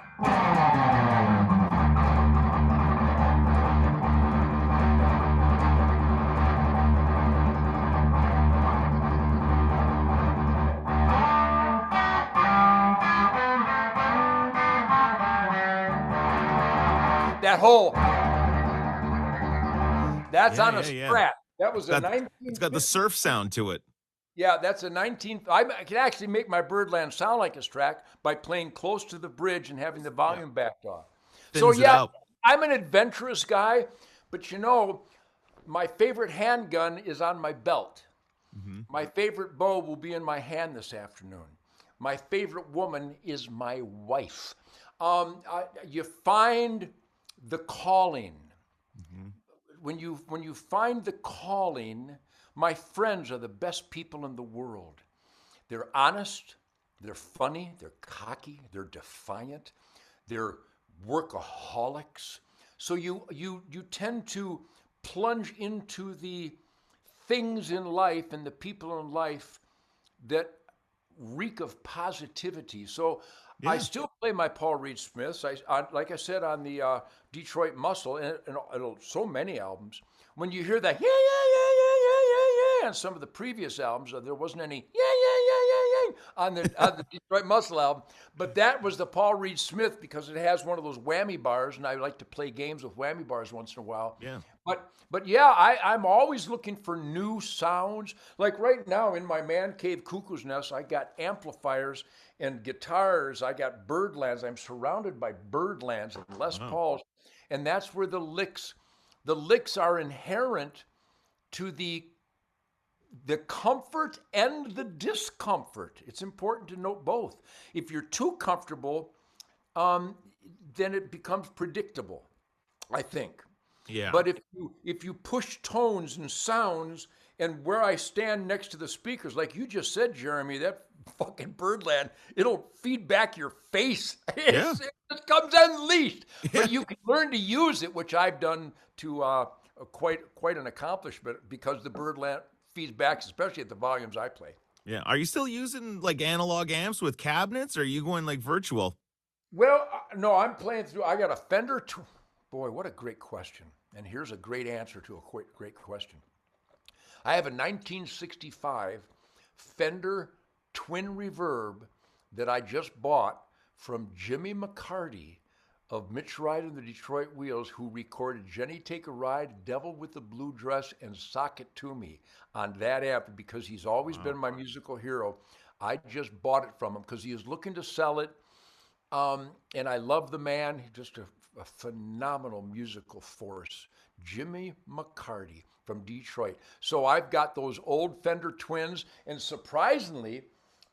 Speaker 3: That whole. That's on a Strat. That was a 19.
Speaker 4: It's got the surf sound to it.
Speaker 3: Yeah, that's a 19. I can actually make my Birdland sound like a Strat by playing close to the bridge and having the volume backed off. So yeah, I'm an adventurous guy, but you know, my favorite handgun is on my belt. Mm-hmm. My favorite bow will be in my hand this afternoon. My favorite woman is my wife. You find the calling. Mm-hmm. When you find the calling, my friends are the best people in the world. They're honest, they're funny, they're cocky, they're defiant, they're workaholics. So you tend to plunge into the things in life and the people in life that reek of positivity. So I still play my Paul Reed Smiths. Like I said, on the Detroit Muscle, and so many albums, when you hear that, on some of the previous albums, there wasn't any on the Detroit Muscle album, but that was the Paul Reed Smith because it has one of those whammy bars, and I like to play games with whammy bars once in a while. Yeah. But yeah, I'm always looking for new sounds. Like right now in my Man Cave Cuckoo's Nest, I got amplifiers and guitars. I got Birdlands. I'm surrounded by Birdlands and Les Pauls, and that's where the licks are inherent to the comfort and the discomfort. It's important to note both. If you're too comfortable, then it becomes predictable, I think. Yeah. But if you push tones and sounds, and where I stand next to the speakers, like you just said, Jeremy, that fucking Birdland, it'll feed back your face. It just comes unleashed. Yeah. But you can learn to use it, which I've done to quite an accomplishment because the Birdland feeds back, especially at the volumes I play.
Speaker 4: Yeah. Are you still using like analog amps with cabinets, or are you going like virtual?
Speaker 3: Well, no, I'm playing through. I got a Fender. Boy, what a great question. And here's a great answer to a great question. I have a 1965 Fender Twin Reverb that I just bought from Jimmy McCarty of Mitch Ride and the Detroit Wheels, who recorded Jenny Take a Ride, Devil with the Blue Dress, and Sock It To Me on that amp because he's always been my musical hero. I just bought it from him because he is looking to sell it. And I love the man. He's just a phenomenal musical force. Jimmy McCarty from Detroit. So I've got those old Fender Twins, and surprisingly,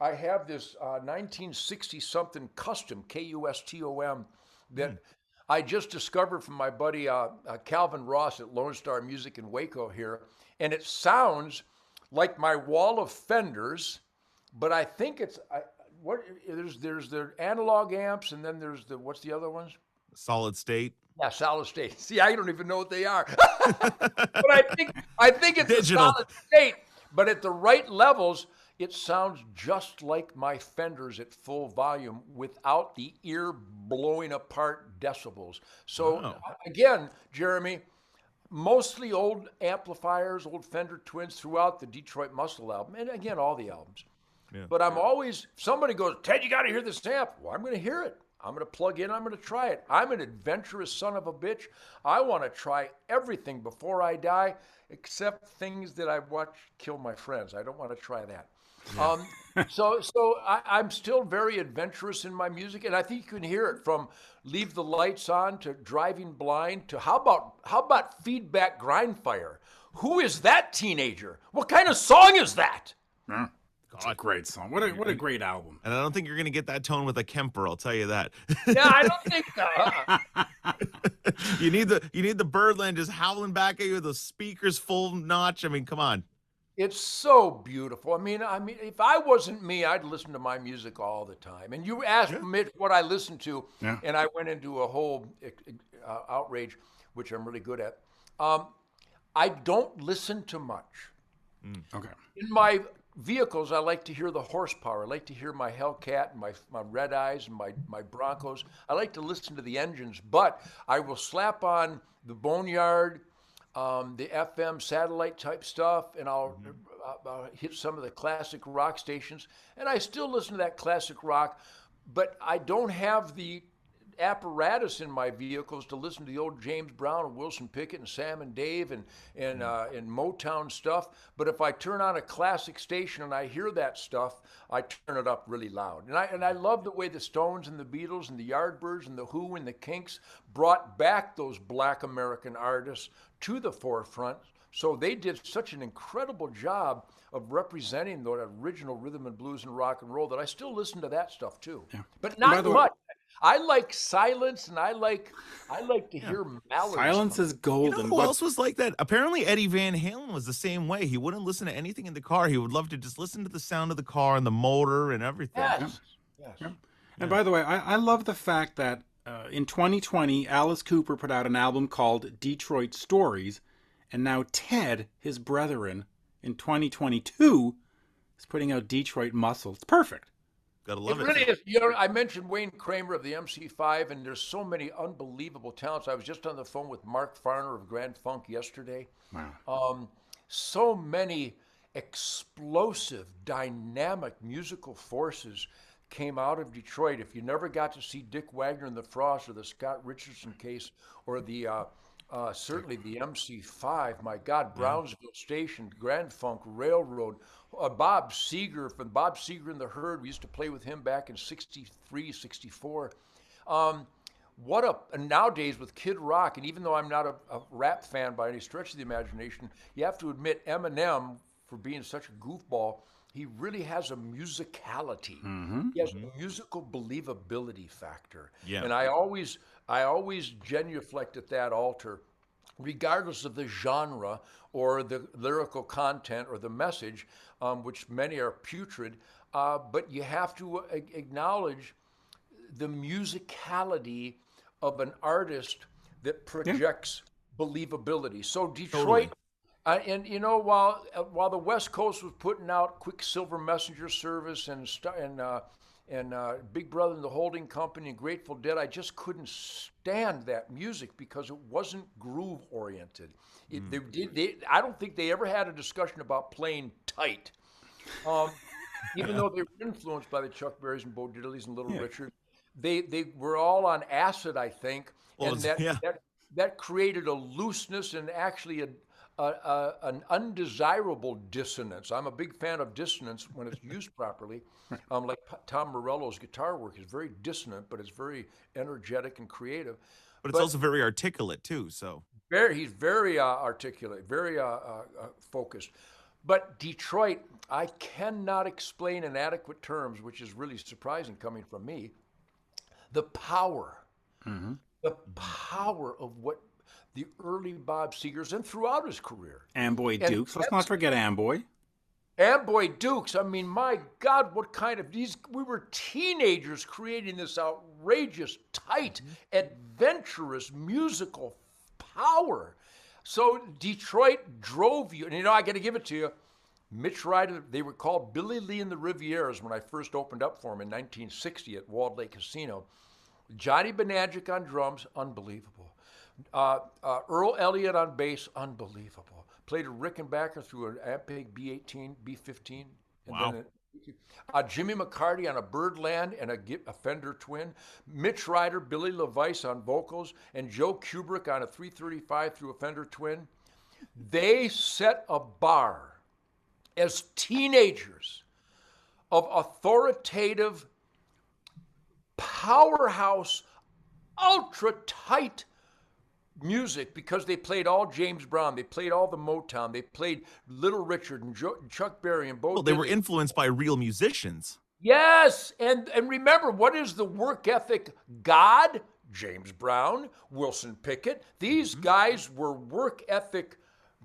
Speaker 3: I have this 1960-something custom, Custom, that I just discovered from my buddy Calvin Ross at Lone Star Music in Waco here, and it sounds like my wall of Fenders, but I think it's there's the analog amps, and then there's what's the other ones?
Speaker 4: Solid state.
Speaker 3: Yeah, solid state. See, I don't even know what they are, but I think it's digital. A solid state. But at the right levels, it sounds just like my Fenders at full volume without the ear blowing apart decibels. So again, Jeremy, mostly old amplifiers, old Fender Twins throughout the Detroit Muscle album, and again, all the albums. Yeah. But I'm always, somebody goes, Ted, you got to hear this amp. Well, I'm going to hear it. I'm going to plug in. I'm going to try it. I'm an adventurous son of a bitch. I want to try everything before I die, except things that I've watched kill my friends. I don't want to try that. Yeah. So I'm still very adventurous in my music, and I think you can hear it from Leave the Lights On to Driving Blind to how about Feedback Grindfire? Who is that teenager? What kind of song is that?
Speaker 2: Yeah. It's a great song. What a great album.
Speaker 4: And I don't think you're going to get that tone with a Kemper, I'll tell you that.
Speaker 3: Yeah, I don't think so.
Speaker 4: You need the Birdland just howling back at you with the speakers full notch. I mean, come on.
Speaker 3: It's so beautiful. I mean, if I wasn't me, I'd listen to my music all the time. And you asked Mitch what I listened to, and I went into a whole outrage, which I'm really good at. I don't listen to much.
Speaker 2: Okay.
Speaker 3: In my vehicles, I like to hear the horsepower. I like to hear my Hellcat and my Red Eyes and my Broncos. I like to listen to the engines, but I will slap on the Boneyard, the FM satellite type stuff, and I'll hit some of the classic rock stations. And I still listen to that classic rock, but I don't have the apparatus in my vehicles to listen to the old James Brown and Wilson Pickett and Sam and Dave and Motown stuff. But if I turn on a classic station and I hear that stuff, I turn it up really loud. And I love the way the Stones and the Beatles and the Yardbirds and the Who and the Kinks brought back those Black American artists to the forefront. So they did such an incredible job of representing the original rhythm and blues and rock and roll that I still listen to that stuff too. Yeah. But not much. I like silence, and I like to hear melodies.
Speaker 2: Silence is golden.
Speaker 4: You know who else was like that? Apparently, Eddie Van Halen was the same way. He wouldn't listen to anything in the car. He would love to just listen to the sound of the car and the motor and everything.
Speaker 3: Yes.
Speaker 2: Yeah. Yes. Yeah. And by the way, I love the fact that in 2020, Alice Cooper put out an album called Detroit Stories, and now Ted, his brethren, in 2022, is putting out Detroit Muscle. It's perfect.
Speaker 4: Gotta love it.
Speaker 3: It really is. You know, I mentioned Wayne Kramer of the MC5, and there's so many unbelievable talents. I was just on the phone with Mark Farner of Grand Funk yesterday.
Speaker 2: Wow.
Speaker 3: So many explosive, dynamic musical forces came out of Detroit. If you never got to see Dick Wagner and the Frost or the Scott Richardson case or the certainly the MC5, my God, Brownsville Station, Grand Funk Railroad, Bob Seger from Bob Seger and the Herd. We used to play with him back in 63, 64. And nowadays with Kid Rock, and even though I'm not a rap fan by any stretch of the imagination, you have to admit Eminem, for being such a goofball, he really has a musicality. Mm-hmm. He has a musical believability factor. Yeah. And I always genuflect at that altar, regardless of the genre or the lyrical content or the message, which many are putrid. But you have to acknowledge the musicality of an artist that projects believability. So Detroit, and you know, while the West Coast was putting out Quicksilver Messenger Service and Big Brother and the Holding Company and Grateful Dead, I just couldn't stand that music because it wasn't groove oriented. I don't think they ever had a discussion about playing tight, even though they were influenced by the Chuck Berrys and Bo Diddleys and Little Richard. They were all on acid, I think, and that created a looseness and actually an undesirable dissonance. I'm a big fan of dissonance when it's used properly. Like Tom Morello's guitar work is very dissonant, but it's very energetic and creative.
Speaker 4: But it's also very articulate too. So
Speaker 3: he's very articulate, very focused. But Detroit, I cannot explain in adequate terms, which is really surprising coming from me, the power of what the early Bob Segers and throughout his career.
Speaker 2: Amboy Dukes. Let's not forget Amboy.
Speaker 3: Amboy Dukes. I mean, my God, what kind of we were teenagers creating this outrageous, tight, adventurous musical power. So Detroit drove you, and you know, I got to give it to you. Mitch Ryder, they were called Billy Lee and the Rivieras when I first opened up for him in 1960 at Walled Lake Casino. Johnny Banagic on drums, unbelievable. Earl Elliott on bass, unbelievable. Played a Rickenbacker through an Ampeg B18, B15.
Speaker 4: Wow.
Speaker 3: And then Jimmy McCarty on a Birdland and a Fender Twin. Mitch Ryder, Billy LeVice on vocals, and Joe Kubrick on a 335 through a Fender Twin. They set a bar as teenagers of authoritative, powerhouse, ultra-tight music because they played all James Brown, they played all the Motown, they played Little Richard and Chuck Berry and Bo.
Speaker 4: Well, they were influenced by real musicians.
Speaker 3: Yes, and remember, what is the work ethic god? James Brown, Wilson Pickett. These guys were work ethic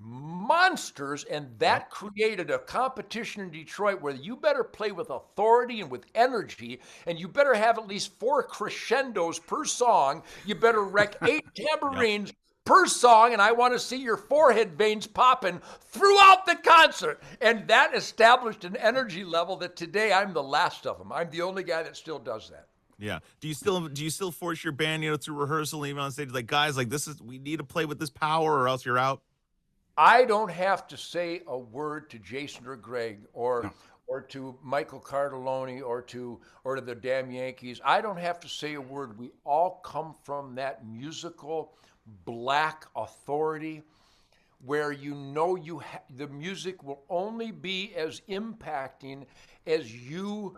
Speaker 3: monsters, and that created a competition in Detroit where you better play with authority and with energy, and you better have at least 4 crescendos per song. You better wreck 8 tambourines per song, and I want to see your forehead veins popping throughout the concert. And that established an energy level that today I'm the last of them. I'm the only guy that still does that.
Speaker 4: Yeah. Do you still force your band, through rehearsal, even on stage, like, guys, like, we need to play with this power or else you're out?
Speaker 3: I don't have to say a word to Jason or Greg or to Michael Cardelloni or to the damn Yankees. I don't have to say a word. We all come from that musical black authority where the music will only be as impacting as you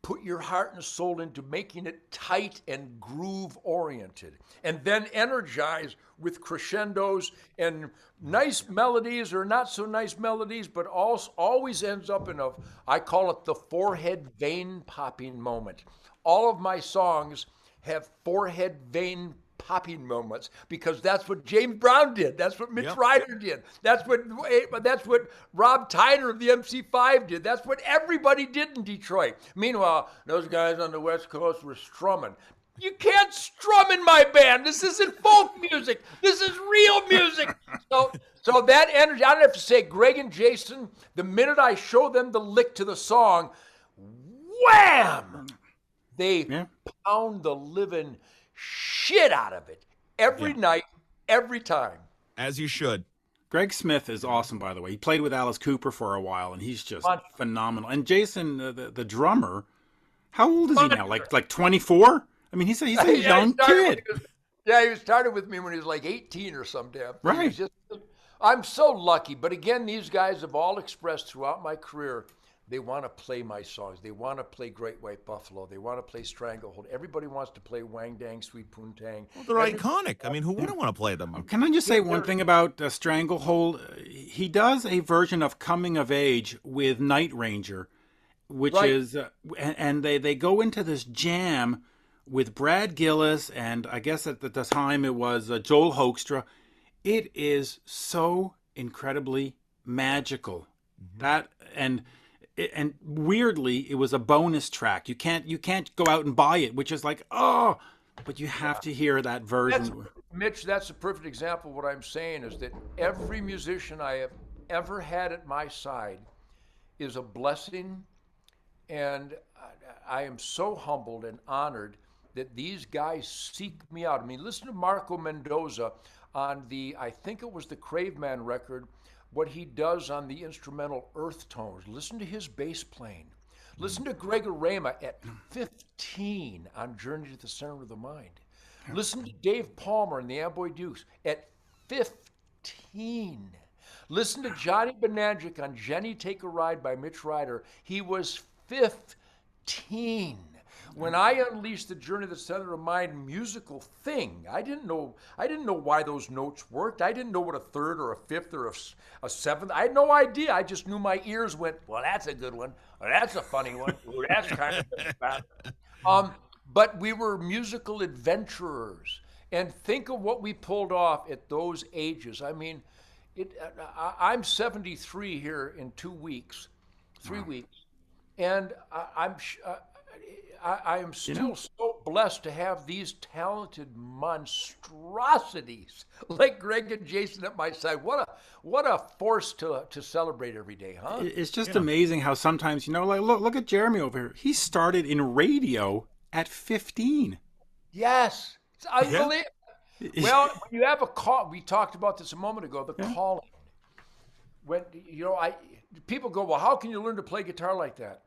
Speaker 3: put your heart and soul into making it tight and groove oriented, and then energize with crescendos and nice melodies or not so nice melodies, but always ends up in I call it the forehead vein popping moment. All of my songs have forehead vein popping moments because that's what James Brown did. That's what Mitch Ryder did. That's what Rob Tyner of the MC5 did. That's what everybody did in Detroit. Meanwhile, those guys on the West Coast were strumming. You can't strum in my band. This isn't folk music. This is real music. So that energy, I don't have to say, Greg and Jason, the minute I show them the lick to the song, wham! They pound the living shit out of it every night, every time.
Speaker 4: As you should.
Speaker 2: Greg Smith is awesome, by the way. He played with Alice Cooper for a while, and he's just phenomenal. And Jason, the drummer, how old is he now? Like 24? I mean, he's a young kid.
Speaker 3: He started with me when he was like 18 or some damn thing.
Speaker 2: Right.
Speaker 3: I'm so lucky. But again, these guys have all expressed throughout my career, they want to play my songs. They want to play Great White Buffalo. They want to play Stranglehold. Everybody wants to play Wang Dang, Sweet Poontang.
Speaker 4: Well, they're iconic. I mean, who wouldn't want to play them?
Speaker 2: Can I just say one thing about Stranglehold? He does a version of Coming of Age with Night Ranger, which is, and they go into this jam with Brad Gillis, and I guess at the time it was Joel Hoekstra. It is so incredibly magical. And weirdly, it was a bonus track. You can't go out and buy it, which is like, but you have to hear that version.
Speaker 3: Mitch, that's a perfect example of what I'm saying is that every musician I have ever had at my side is a blessing, and I am so humbled and honored that these guys seek me out. I mean, listen to Marco Mendoza on I think it was the Craveman record, what he does on the instrumental Earth Tones. Listen to his bass playing. Listen to Greg Arema at 15 on Journey to the Center of the Mind. Listen to Dave Palmer and the Amboy Dukes at 15. Listen to Johnny Bonangic on Jenny Take a Ride by Mitch Ryder. He was 15. When I unleashed the Journey to the Center of Mind musical thing, I didn't know why those notes worked. I didn't know what a third or a fifth or a seventh. I had no idea. I just knew my ears went, well, that's a good one. Or that's a funny one. Or that's kind of bad. But we were musical adventurers. And think of what we pulled off at those ages. I mean, I'm 73 here in 2 weeks, 3 weeks. And I am still so blessed to have these talented monstrosities like Greg and Jason at my side. What a force to celebrate every day, huh?
Speaker 2: It's just amazing how sometimes, like look at Jeremy over here. He started in radio at 15.
Speaker 3: Yes. It's unbelievable. Well, when you have a call, we talked about this a moment ago, the calling. When people go, well, how can you learn to play guitar like that?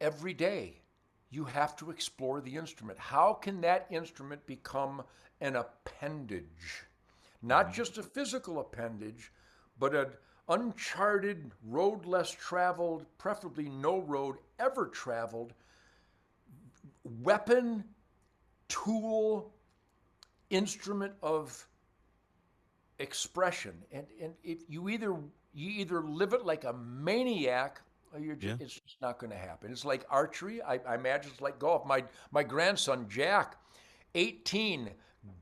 Speaker 3: Every day, you have to explore the instrument. How can that instrument become an appendage? Not just a physical appendage, but an uncharted, road less traveled, preferably no road ever traveled, weapon, tool, instrument of expression. And if you either live it like a maniac, it's just not going to happen. It's like archery. I imagine it's like golf. My grandson, Jack, 18,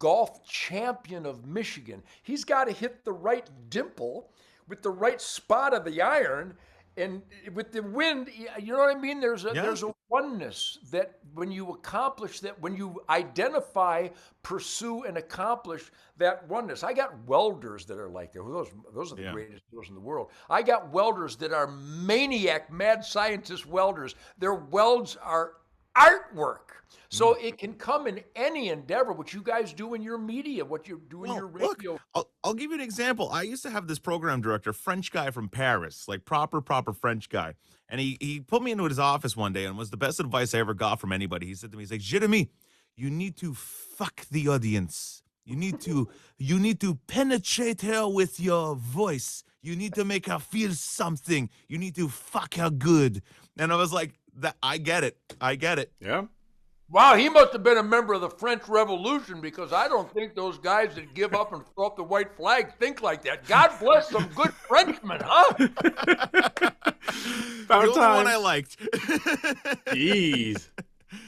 Speaker 3: golf champion of Michigan. He's got to hit the right dimple with the right spot of the iron, and with the wind, you know what I mean? There's a oneness that when you accomplish that, when you identify, pursue, and accomplish that oneness. I got welders that are like that. Those are the greatest dealers in the world. I got welders that are maniac, mad scientist welders. Their welds are artwork. So it can come in any endeavor, what you guys do in your media, what you do in your radio.
Speaker 4: Look, I'll give you an example. I used to have this program director, French guy from Paris, like proper French guy. And he put me into his office one day, and was the best advice I ever got from anybody. He said to me, he's like, Jeremy, you need to fuck the audience. You need to penetrate her with your voice. You need to make her feel something. You need to fuck her good. And I was like, I get it.
Speaker 2: Yeah.
Speaker 3: Wow, he must have been a member of the French Revolution, because I don't think those guys that give up and throw up the white flag think like that. God bless some good Frenchmen, huh?
Speaker 4: The only one I liked.
Speaker 2: Jeez.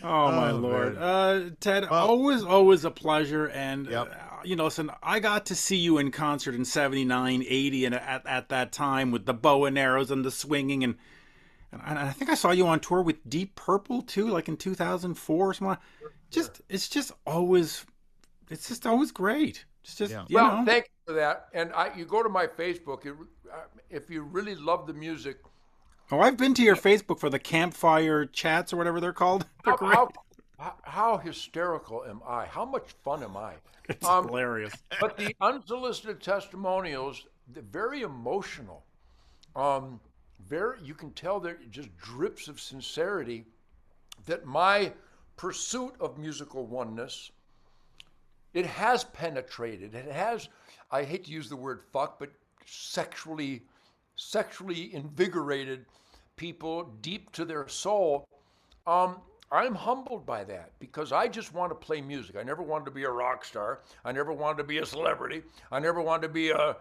Speaker 2: Oh, my Lord. Ted, always a pleasure. And, listen, I got to see you in concert in 79, 80, and at that time with the bow and arrows and the swinging. And I think I saw you on tour with Deep Purple, too, like in 2004 or something. It's just always great. It's just, you know.
Speaker 3: Thank you for that. And you go to my Facebook, if you really love the music.
Speaker 2: Oh, I've been to your Facebook for the campfire chats or whatever they're called. They're great.
Speaker 3: How hysterical am I? How much fun am I?
Speaker 2: It's hilarious.
Speaker 3: But the unsolicited testimonials, they're very emotional. You can tell they're just drips of sincerity, that my pursuit of musical oneness, it has penetrated. It has, I hate to use the word fuck, but sexually invigorated people deep to their soul. I'm humbled by that, because I just want to play music. I never wanted to be a rock star. I never wanted to be a celebrity. I never wanted to be a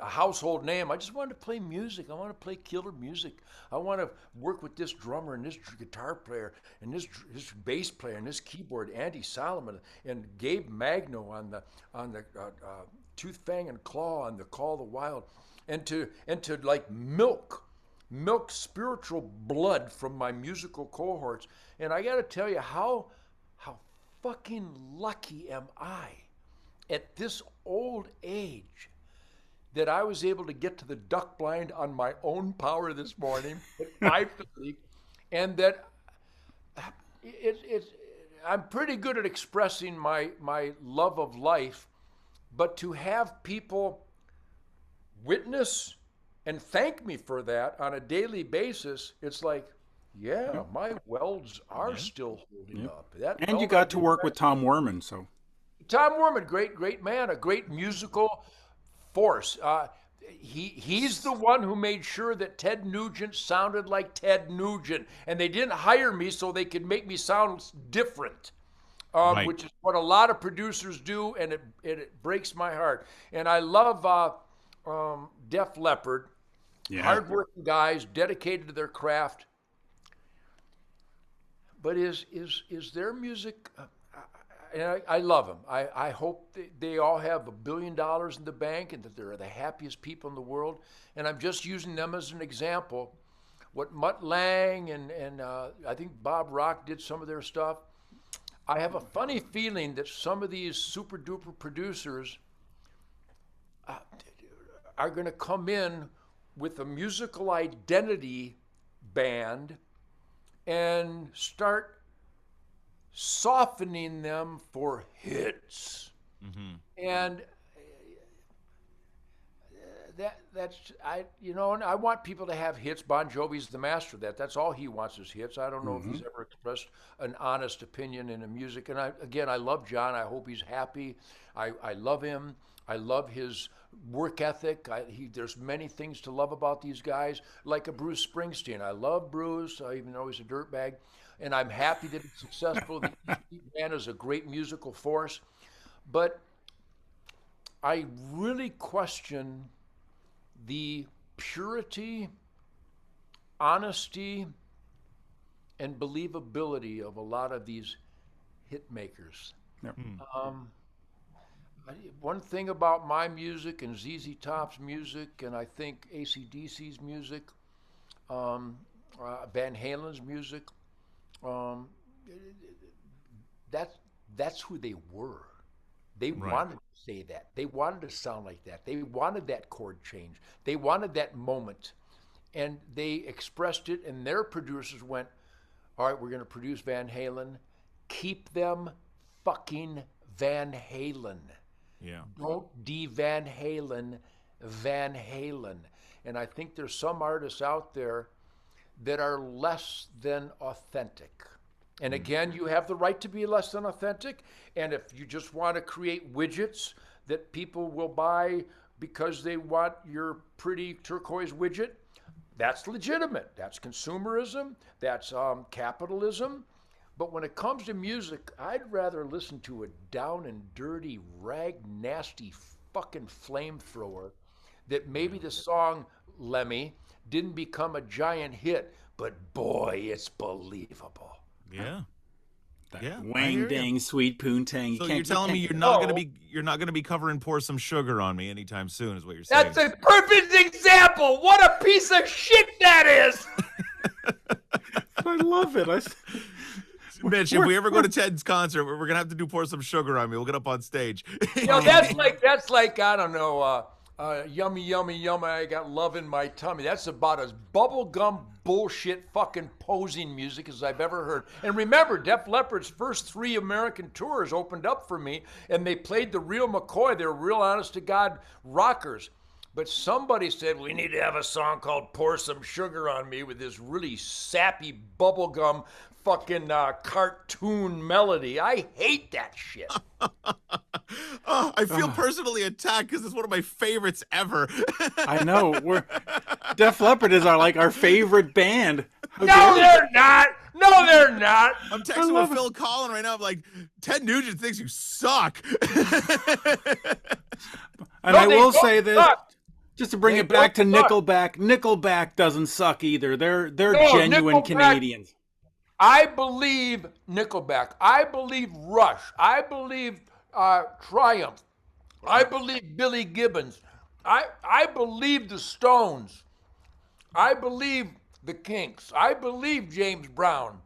Speaker 3: household name. I just wanted to play music. I want to play killer music. I want to work with this drummer and this guitar player and this bass player and this keyboard, Andy Solomon and Gabe Magno on the Tooth, Fang, and Claw on the Call of the Wild, and to like milk spiritual blood from my musical cohorts. And I got to tell you, how fucking lucky am I at this old age that I was able to get to the duck blind on my own power this morning at 5:30, and that I'm pretty good at expressing my love of life, but to have people witness and thank me for that on a daily basis, it's like, my welds are still holding up.
Speaker 2: And you got to work with Tom Werman, so. Tom
Speaker 3: Werman, great man, a great musical force. He's the one who made sure that Ted Nugent sounded like Ted Nugent, and they didn't hire me so they could make me sound different, which is what a lot of producers do, and it breaks my heart. And I love Def Leppard, hardworking guys, dedicated to their craft. But is their music? And I love them. I hope they all have $1 billion in the bank, and that they're the happiest people in the world. And I'm just using them as an example. What Mutt Lange and I think Bob Rock did some of their stuff. I have a funny feeling that some of these super duper producers are going to come in with a musical identity band and start softening them for hits. Mm-hmm. And and I want people to have hits. Bon Jovi's the master of that. That's all he wants is hits. I don't know if he's ever expressed an honest opinion in the music. And I love John. I hope he's happy. I love him. I love his work ethic. There's many things to love about these guys, like a Bruce Springsteen. I love Bruce, even though he's a dirtbag. And I'm happy that he's successful. The man is a great musical force. But I really question the purity, honesty, and believability of a lot of these hit makers.
Speaker 2: Yep.
Speaker 3: One thing about my music and ZZ Top's music, and I think AC/DC's music, Van Halen's music, um, that's who they were. They wanted to say that. They wanted to sound like that. They wanted that chord change. They wanted that moment. And they expressed it, and their producers went, all right, we're going to produce Van Halen. Keep them fucking Van Halen.
Speaker 4: Yeah.
Speaker 3: Don't de-Van Halen, Van Halen. And I think there's some artists out there that are less than authentic. And again, you have the right to be less than authentic. And if you just want to create widgets that people will buy because they want your pretty turquoise widget, that's legitimate. That's consumerism. That's capitalism. But when it comes to music, I'd rather listen to a down and dirty, rag, nasty fucking flamethrower that maybe the song Lemmy didn't become a giant hit, but boy, it's believable.
Speaker 4: Yeah. Yeah.
Speaker 2: Wang dang sweet poontang.
Speaker 4: So you're telling me you're not gonna be covering Pour Some Sugar on Me anytime soon, is what you're saying.
Speaker 3: That's a perfect example. What a piece of shit that is.
Speaker 2: I love it.
Speaker 4: Mitch, if we ever go to Ted's concert, we're gonna have to do Pour Some Sugar on Me. We'll get up on stage.
Speaker 3: That's like I don't know, yummy, yummy, yummy, I got love in my tummy. That's about as bubblegum bullshit fucking posing music as I've ever heard. And remember, Def Leppard's first 3 American tours opened up for me, and they played the real McCoy. They were real honest-to-God rockers. But somebody said, we need to have a song called Pour Some Sugar on Me with this really sappy bubblegum fucking cartoon melody. I hate that shit.
Speaker 4: I feel personally attacked because it's one of my favorites ever.
Speaker 2: I know. Def Leppard is our favorite band.
Speaker 3: No, they're not. No, they're not.
Speaker 4: I'm texting with Phil Collin right now. I'm like, Ted Nugent thinks you suck.
Speaker 2: And I will say this, just to bring it back to Nickelback. Nickelback doesn't suck either. They're genuine Canadians.
Speaker 3: I believe Nickelback. I believe Rush. I believe Triumph. I believe Billy Gibbons. I believe the Stones. I believe the Kinks. I believe James Brown.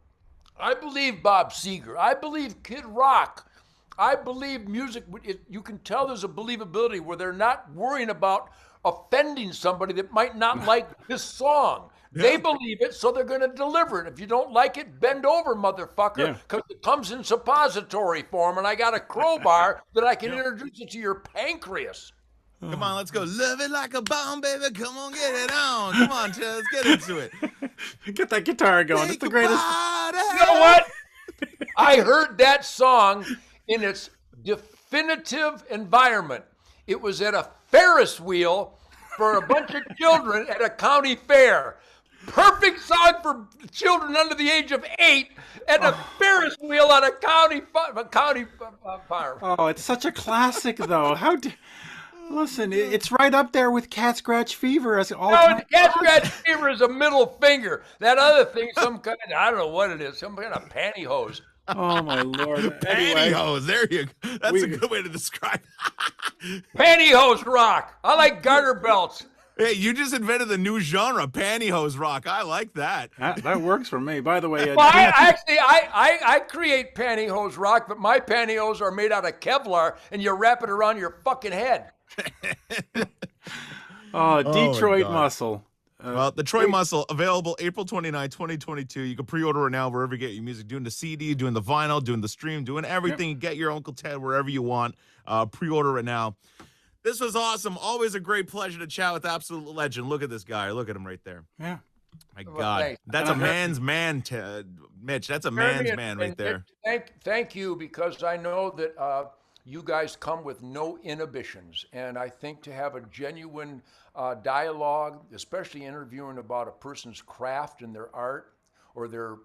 Speaker 3: I believe Bob Seger. I believe Kid Rock. I believe music, you can tell there's a believability where they're not worrying about offending somebody that might not like this song. Yeah. They believe it, so they're going to deliver it. If you don't like it, bend over, motherfucker, because it comes in suppository form, and I got a crowbar that I can introduce it to your pancreas.
Speaker 4: Come on, let's go. Love it like a bomb, baby. Come on, get it on. Come on, let's get into it.
Speaker 2: Get that guitar going. It's the greatest.
Speaker 3: You know what? I heard that song in its definitive environment. It was at a Ferris wheel for a bunch of children at a county fair. Perfect song for children under the age of 8 at a Ferris wheel on a county fire.
Speaker 2: Oh, it's such a classic, though. Listen, it's right up there with Cat Scratch Fever as all time.
Speaker 3: No, Cat Scratch Fever is a middle finger. That other thing, some kind of, I don't know what it is, some kind of pantyhose.
Speaker 2: Oh, my Lord.
Speaker 4: Pantyhose, there you go. That's a good way to describe it.
Speaker 3: Pantyhose rock. I like garter belts.
Speaker 4: Hey, you just invented the new genre, pantyhose rock. I like that.
Speaker 2: That works for me. By the way,
Speaker 3: well, I create pantyhose rock, but my pantyhose are made out of Kevlar, and you wrap it around your fucking head.
Speaker 2: Detroit Muscle.
Speaker 4: Well, the Troy Muscle, available April 29, 2022. You can pre-order it now wherever you get your music. Doing the CD, doing the vinyl, doing the stream, doing everything. Yep. Get your Uncle Ted wherever you want. Pre-order it now. This was awesome. Always a great pleasure to chat with absolute legend. Look at this guy. Look at him right there.
Speaker 2: Yeah.
Speaker 4: My God. Thanks. That's a man's man, Mitch. That's a man's man right there.
Speaker 3: Thank you, because I know that you guys come with no inhibitions. And I think to have a genuine dialogue, especially interviewing about a person's craft and their art or their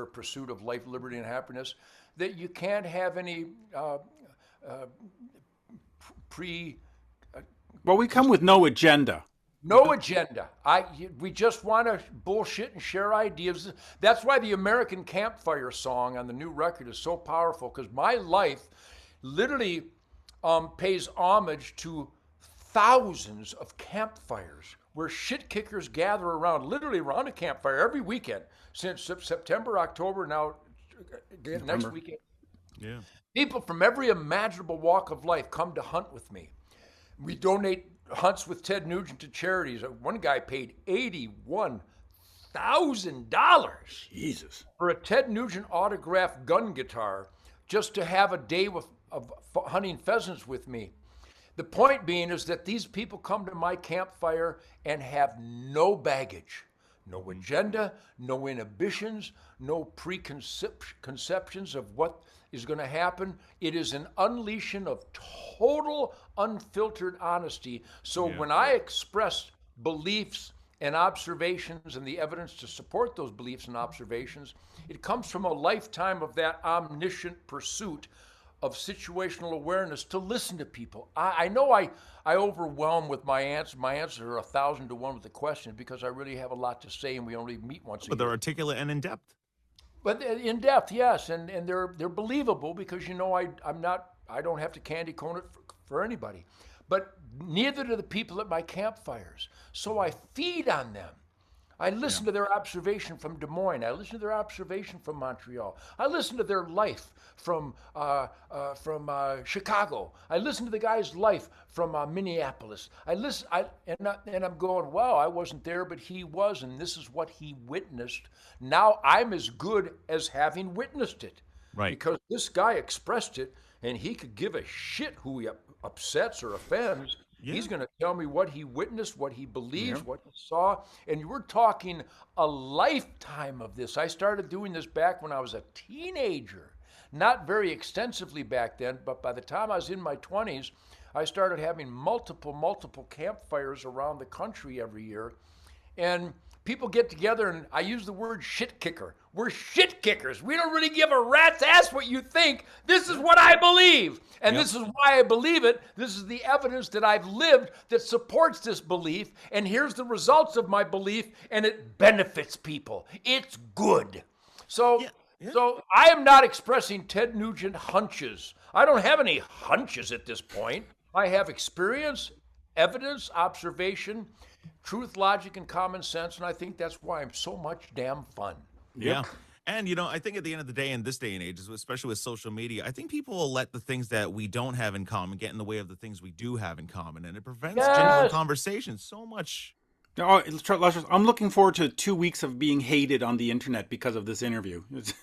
Speaker 3: pursuit of life, liberty, and happiness, that you can't have any
Speaker 2: well, we come with no agenda.
Speaker 3: No agenda. We just want to bullshit and share ideas. That's why the American Campfire song on the new record is so powerful, because my life, literally, pays homage to thousands of campfires where shit kickers gather around, literally around a campfire every weekend since September, October, now again, next weekend.
Speaker 4: Yeah.
Speaker 3: People from every imaginable walk of life come to hunt with me. We donate hunts with Ted Nugent to charities. One guy paid $81,000
Speaker 2: Jesus.
Speaker 3: for a Ted Nugent autographed gun guitar just to have a day of hunting pheasants with me. The point being is that these people come to my campfire and have no baggage, no agenda, no inhibitions, no preconceptions of what is going to happen. It is an unleashing of total unfiltered honesty. So when I express beliefs and observations and the evidence to support those beliefs and observations, it comes from a lifetime of that omniscient pursuit of situational awareness to listen to people. I know I overwhelm with my answer. My answers are 1,000 to 1 with the question because I really have a lot to say and we only meet once a year.
Speaker 4: But they're articulate and in depth.
Speaker 3: But in depth, yes, and they're believable because I don't have to candy cone it for anybody. But neither do the people at my campfires. So I feed on them. I listen to their observation from Des Moines. I listen to their observation from Montreal. I listen to their life from Chicago. I listen to the guy's life from Minneapolis. And I'm going, wow, I wasn't there, but he was, and this is what he witnessed. Now I'm as good as having witnessed it.
Speaker 4: Right.
Speaker 3: Because this guy expressed it, and he could give a shit who he upsets or offends. Yeah. He's going to tell me what he witnessed, what he believes, what he saw. And we're talking a lifetime of this. I started doing this back when I was a teenager. Not very extensively back then, but by the time I was in my 20s, I started having multiple campfires around the country every year. And people get together, and I use the word shit kicker. We're shit kickers. We don't really give a rat's ass what you think. This is what I believe. And this is why I believe it. This is the evidence that I've lived that supports this belief. And here's the results of my belief, and it benefits people. It's good. So I am not expressing Ted Nugent hunches. I don't have any hunches at this point. I have experience, evidence, observation, truth, logic, and common sense, and I think that's why I'm so much damn fun.
Speaker 4: Yeah. And, I think at the end of the day, in this day and age, especially with social media, I think people will let the things that we don't have in common get in the way of the things we do have in common, and it prevents genuine conversation so much.
Speaker 2: Oh, I'm looking forward to 2 weeks of being hated on the internet because of this interview.
Speaker 3: Just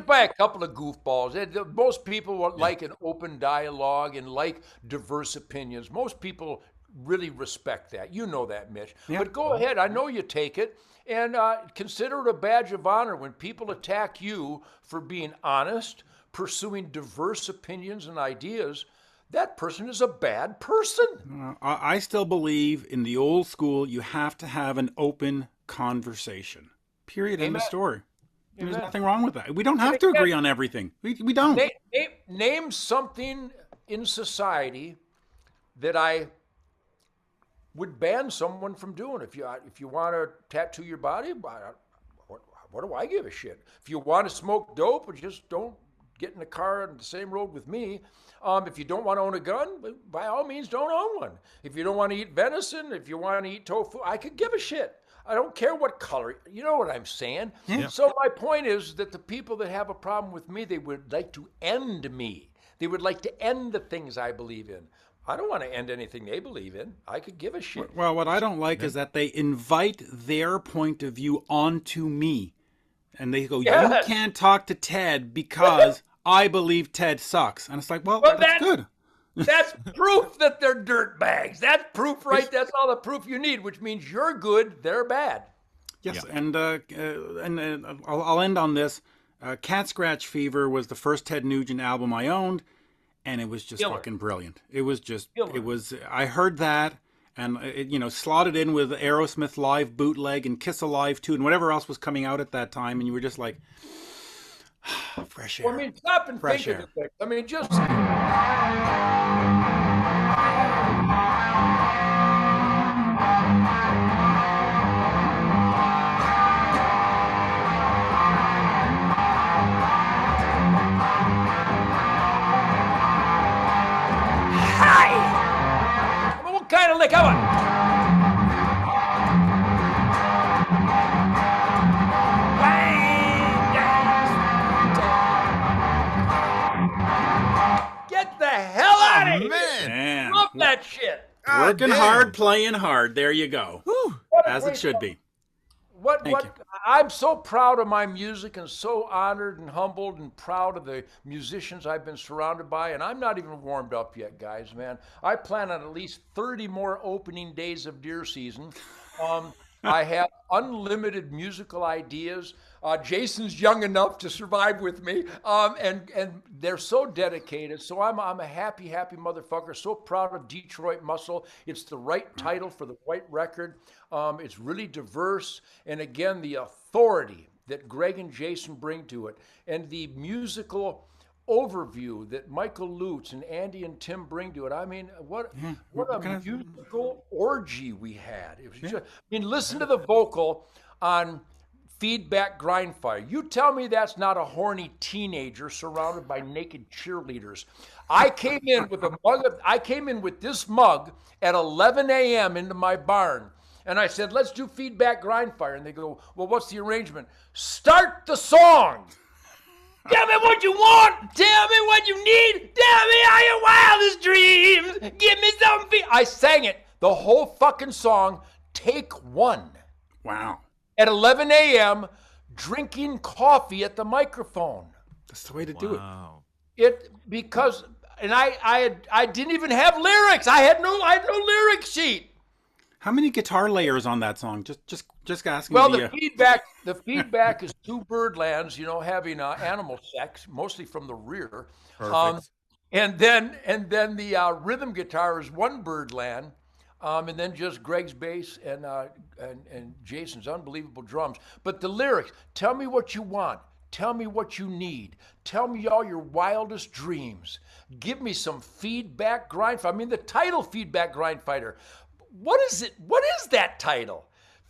Speaker 3: by a couple of goofballs. Most people like an open dialogue and like diverse opinions. Most people really respect that. You know that, Mitch. Yeah. But go ahead. I know you take it. And consider it a badge of honor when people attack you for being honest, pursuing diverse opinions and ideas. That person is a bad person.
Speaker 2: I still believe in the old school, you have to have an open conversation. Period. End of story. There's nothing wrong with that. We don't have to agree on everything. We don't.
Speaker 3: Name something in society that I would ban someone from doing. If you want to tattoo your body, what do I give a shit? If you want to smoke dope, just don't get in the car on the same road with me. If you don't want to own a gun, by all means, don't own one. If you don't want to eat venison, if you want to eat tofu, I could give a shit. I don't care what color. You know what I'm saying? Yeah. So my point is that the people that have a problem with me, they would like to end me. They would like to end the things I believe in. I don't want to end anything they believe in. I could give a shit.
Speaker 2: Well, what I don't like is that they invite their point of view onto me. And they go, you can't talk to Ted because I believe Ted sucks. And it's like, well that's good.
Speaker 3: That's proof that they're dirtbags. That's proof, right? That's all the proof you need, which means you're good, they're bad.
Speaker 2: Yes, and I'll end on this. Cat Scratch Fever was the first Ted Nugent album I owned. And it was just fucking brilliant. It was just, I heard that and it, slotted in with Aerosmith Live bootleg and Kiss Alive 2 and whatever else was coming out at that time. And you were just like, fresh air.
Speaker 3: Well, I mean, stop and think of it. I mean, just.
Speaker 2: Working
Speaker 4: damn.
Speaker 2: hard, playing hard. There you go.
Speaker 3: What a
Speaker 2: As it
Speaker 3: great
Speaker 2: should
Speaker 3: song.
Speaker 2: be.
Speaker 3: What
Speaker 2: Thank you.
Speaker 3: I'm so proud of my music and so honored and humbled and proud of the musicians I've been surrounded by. And I'm not even warmed up yet, guys, man. I plan on at least 30 more opening days of deer season. I have unlimited musical ideas. Jason's young enough to survive with me, and they're so dedicated. So I'm a happy motherfucker. So proud of Detroit Muscle. It's the right title for the right record. It's really diverse, and again, the authority that Greg and Jason bring to it, and the musical overview that Michael Lutz and Andy and Tim bring to it. I mean, what a musical orgy we had. It was just, I mean, listen to the vocal on Feedback Grindfire. You tell me that's not a horny teenager surrounded by naked cheerleaders. I came in with this mug at 11 a.m. into my barn. And I said, let's do Feedback Grindfire. And they go, well, what's the arrangement? Start the song. Tell me what you want. Tell me what you need. Tell me all your wildest dreams. Give me some I sang it, the whole fucking song, take one.
Speaker 2: Wow.
Speaker 3: At 11 a.m., drinking coffee at the microphone.
Speaker 2: That's the way to do it.
Speaker 3: I didn't even have lyrics. I had no lyric sheet.
Speaker 2: How many guitar layers on that song? Just asking.
Speaker 3: Well, the feedback is two birdlands, having animal sex, mostly from the rear.
Speaker 4: Perfect.
Speaker 3: And then the rhythm guitar is one birdland, and then just Greg's bass and Jason's unbelievable drums. But the lyrics: tell me what you want, tell me what you need, tell me all your wildest dreams. Give me some feedback grind. I mean, the title "Feedback Grind Fighter." What is it? What is that title?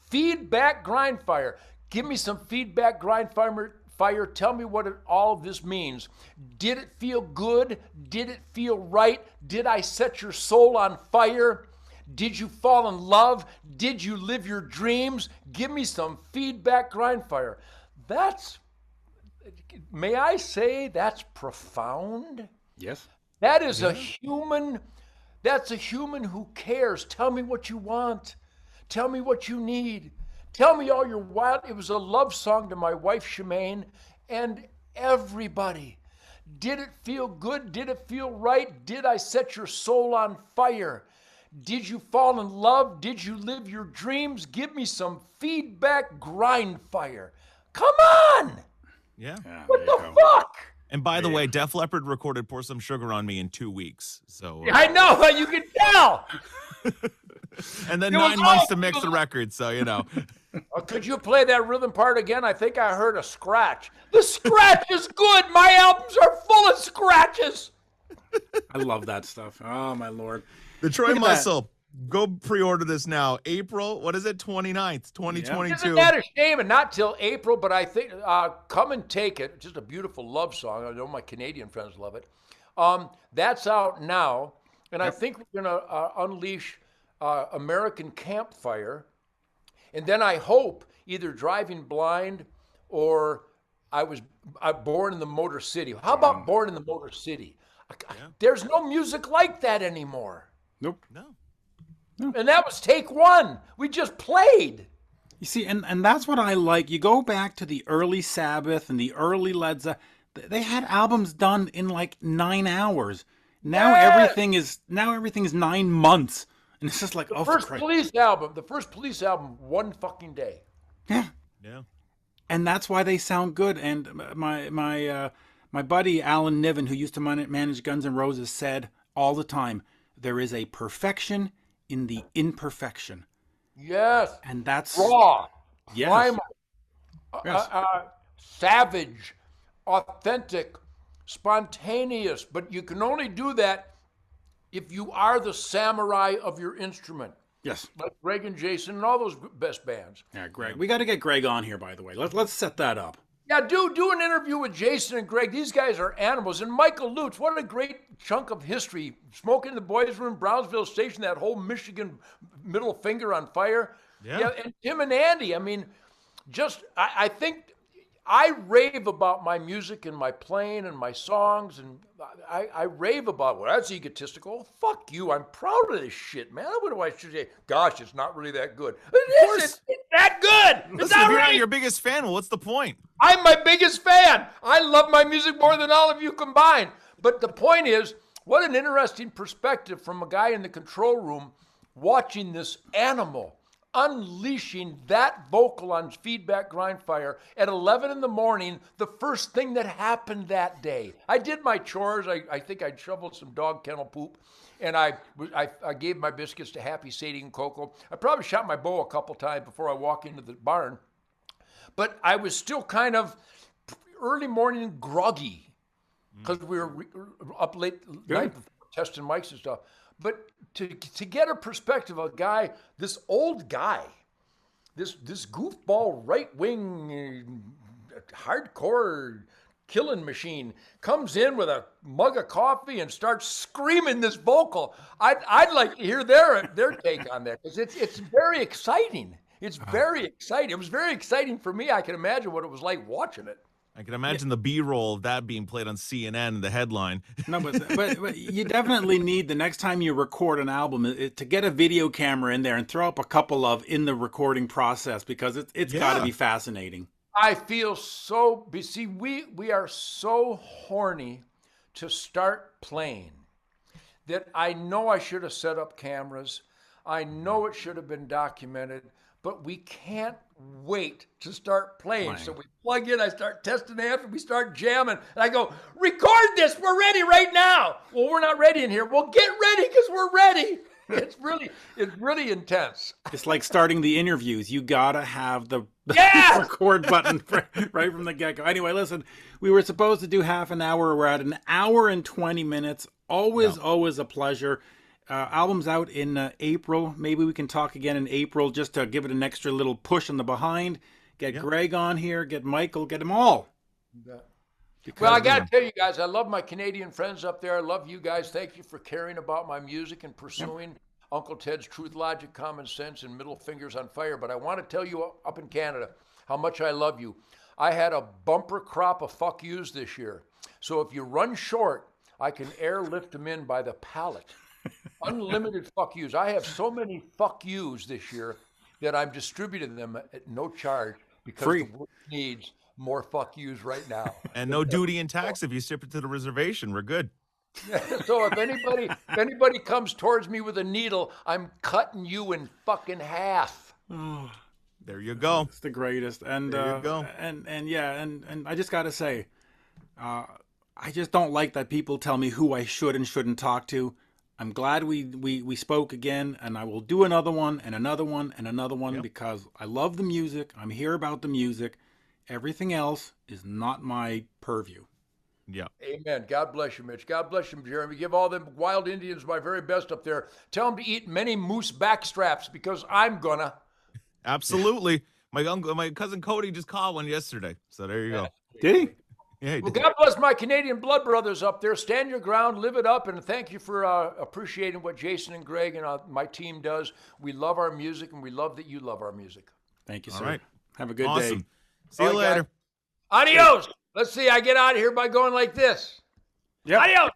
Speaker 3: Feedback Grindfire. Give me some feedback Grindfire. Tell me what all of this means. Did it feel good? Did it feel right? Did I set your soul on fire? Did you fall in love? Did you live your dreams? Give me some feedback Grindfire. May I say that's profound?
Speaker 2: Yes.
Speaker 3: That is a human. That's a human who cares. Tell me what you want. Tell me what you need. Tell me all your wild. It was a love song to my wife, Shemaine, and everybody. Did it feel good? Did it feel right? Did I set your soul on fire? Did you fall in love? Did you live your dreams? Give me some feedback Grindfire. Come on!
Speaker 4: Yeah.
Speaker 3: What the fuck?
Speaker 4: And by the way, Def Leppard recorded "Pour Some Sugar on Me" in 2 weeks. So
Speaker 3: I know, you can tell.
Speaker 4: And then 9 months to mix the record. So
Speaker 3: Could you play that rhythm part again? I think I heard a scratch. The scratch is good. My albums are full of scratches.
Speaker 2: I love that stuff. Oh my Lord.
Speaker 4: Detroit Muscle. Go pre-order this now. April, what is it? 29th, 2022.
Speaker 3: Isn't that a shame? And not till April, but I think Come and Take It. Just a beautiful love song. I know my Canadian friends love it. That's out now. And I think we're going to unleash American Campfire. And then I hope either Driving Blind or I'm Born in the Motor City. How about Born in the Motor City? There's no music like that anymore.
Speaker 2: Nope.
Speaker 4: No.
Speaker 3: And that was take one. We just played.
Speaker 2: You see, and that's what I like. You go back to the early Sabbath and the early Led Zeppelin. They had albums done in like 9 hours. Now everything is 9 months, and it's just like
Speaker 3: the first Police album, 1 fucking day.
Speaker 2: Yeah. And that's why they sound good. And my buddy Alan Niven, who used to manage Guns N' Roses, said all the time, there is a perfection in the imperfection.
Speaker 3: Yes.
Speaker 2: And that's
Speaker 3: raw.
Speaker 2: Yes.
Speaker 3: Primal.
Speaker 2: Yes.
Speaker 3: Savage, authentic, spontaneous. But you can only do that if you are the samurai of your instrument.
Speaker 2: Yes.
Speaker 3: Like Greg and Jason and all those best bands.
Speaker 2: Yeah, Greg. We got to get Greg on here, by the way. Let's set that up.
Speaker 3: Yeah, do an interview with Jason and Greg. These guys are animals. And Michael Lutz, what a great chunk of history. Smoking in the boys' room, Brownsville Station, that whole Michigan middle finger on fire. Yeah, and Tim and Andy. I mean, I think I rave about my music and my playing and my songs, and I rave about it. Well, that's egotistical. Fuck you. I'm proud of this shit, man. What do I should say? Gosh, it's not really that good. It is. It's that good. It's
Speaker 4: Listen, if you're
Speaker 3: outrageous.
Speaker 4: not your biggest fan, well, what's the point?
Speaker 3: I'm my biggest fan. I love my music more than all of you combined. But the point is, what an interesting perspective from a guy in the control room watching this animal unleashing that vocal on Feedback Grindfire at 11 in the morning, the first thing that happened that day. I did my chores. I think I'd shoveled some dog kennel poop, and I gave my biscuits to Happy, Sadie, and Coco. I probably shot my bow a couple times before I walk into the barn, but I was still kind of early morning groggy because we were up late night testing mics and stuff. But to get a perspective of a guy, this old guy, this goofball right-wing hardcore killing machine comes in with a mug of coffee and starts screaming this vocal. I'd like to hear their take on that, because it's very exciting. It's very exciting. It was very exciting for me. I can imagine what it was like watching it.
Speaker 4: I can imagine the B-roll of that being played on CNN in the headline.
Speaker 2: No, but you definitely need, the next time you record an album, to get a video camera in there and throw up a couple of in the recording process, because it's got to be fascinating.
Speaker 3: I feel so, see, we are so horny to start playing that I know I should have set up cameras. I know it should have been documented, but we can't wait to start playing. So we plug in, I start testing amps, and we start jamming. And I go, record this, we're ready right now. Well, we're not ready in here. Well, get ready, because we're ready. It's really intense.
Speaker 2: It's like starting the interviews. You gotta have the record button right from the get-go. Anyway, listen, we were supposed to do half an hour. We're at an hour and 20 minutes. Always a pleasure. Album's out in April. Maybe we can talk again in April, just to give it an extra little push in the behind. Get Greg on here, get Michael, get them all.
Speaker 3: Well, I got to tell you guys, I love my Canadian friends up there. I love you guys. Thank you for caring about my music and pursuing Uncle Ted's Truth, Logic, Common Sense, and Middle Fingers on Fire. But I want to tell you up in Canada how much I love you. I had a bumper crop of fuck yous this year. So if you run short, I can airlift them in by the pallet. Unlimited fuck yous. I have so many fuck yous this year that I'm distributing them at no charge, because the world needs more fuck yous right now.
Speaker 4: And no duty and tax if you ship it to the reservation. We're good.
Speaker 3: So if anybody comes towards me with a needle, I'm cutting you in fucking half.
Speaker 4: There you go.
Speaker 2: It's the greatest. And
Speaker 4: there you go.
Speaker 2: And I just gotta say, I just don't like that people tell me who I should and shouldn't talk to. I'm glad we spoke again, and I will do another one and another one and another one, because I love the music. I'm here about the music. Everything else is not my purview.
Speaker 4: Yeah.
Speaker 3: Amen. God bless you, Mitch. God bless you, Jeremy. Give all them wild Indians my very best up there. Tell them to eat many moose backstraps, because I'm gonna.
Speaker 4: Absolutely. My cousin Cody just caught one yesterday. So there you go.
Speaker 2: Did he?
Speaker 4: Yeah, he
Speaker 3: Well,
Speaker 4: did.
Speaker 3: God bless my Canadian blood brothers up there. Stand your ground, live it up, and thank you for appreciating what Jason and Greg and my team does. We love our music, and we love that you love our music.
Speaker 2: Thank you,
Speaker 4: All
Speaker 2: sir.
Speaker 4: right.
Speaker 2: Have a good
Speaker 4: Awesome.
Speaker 2: day.
Speaker 4: See you
Speaker 3: All right,
Speaker 4: later.
Speaker 3: guys. Adios. Let's see. I get out of here by going like this.
Speaker 2: Yep.
Speaker 3: Adios.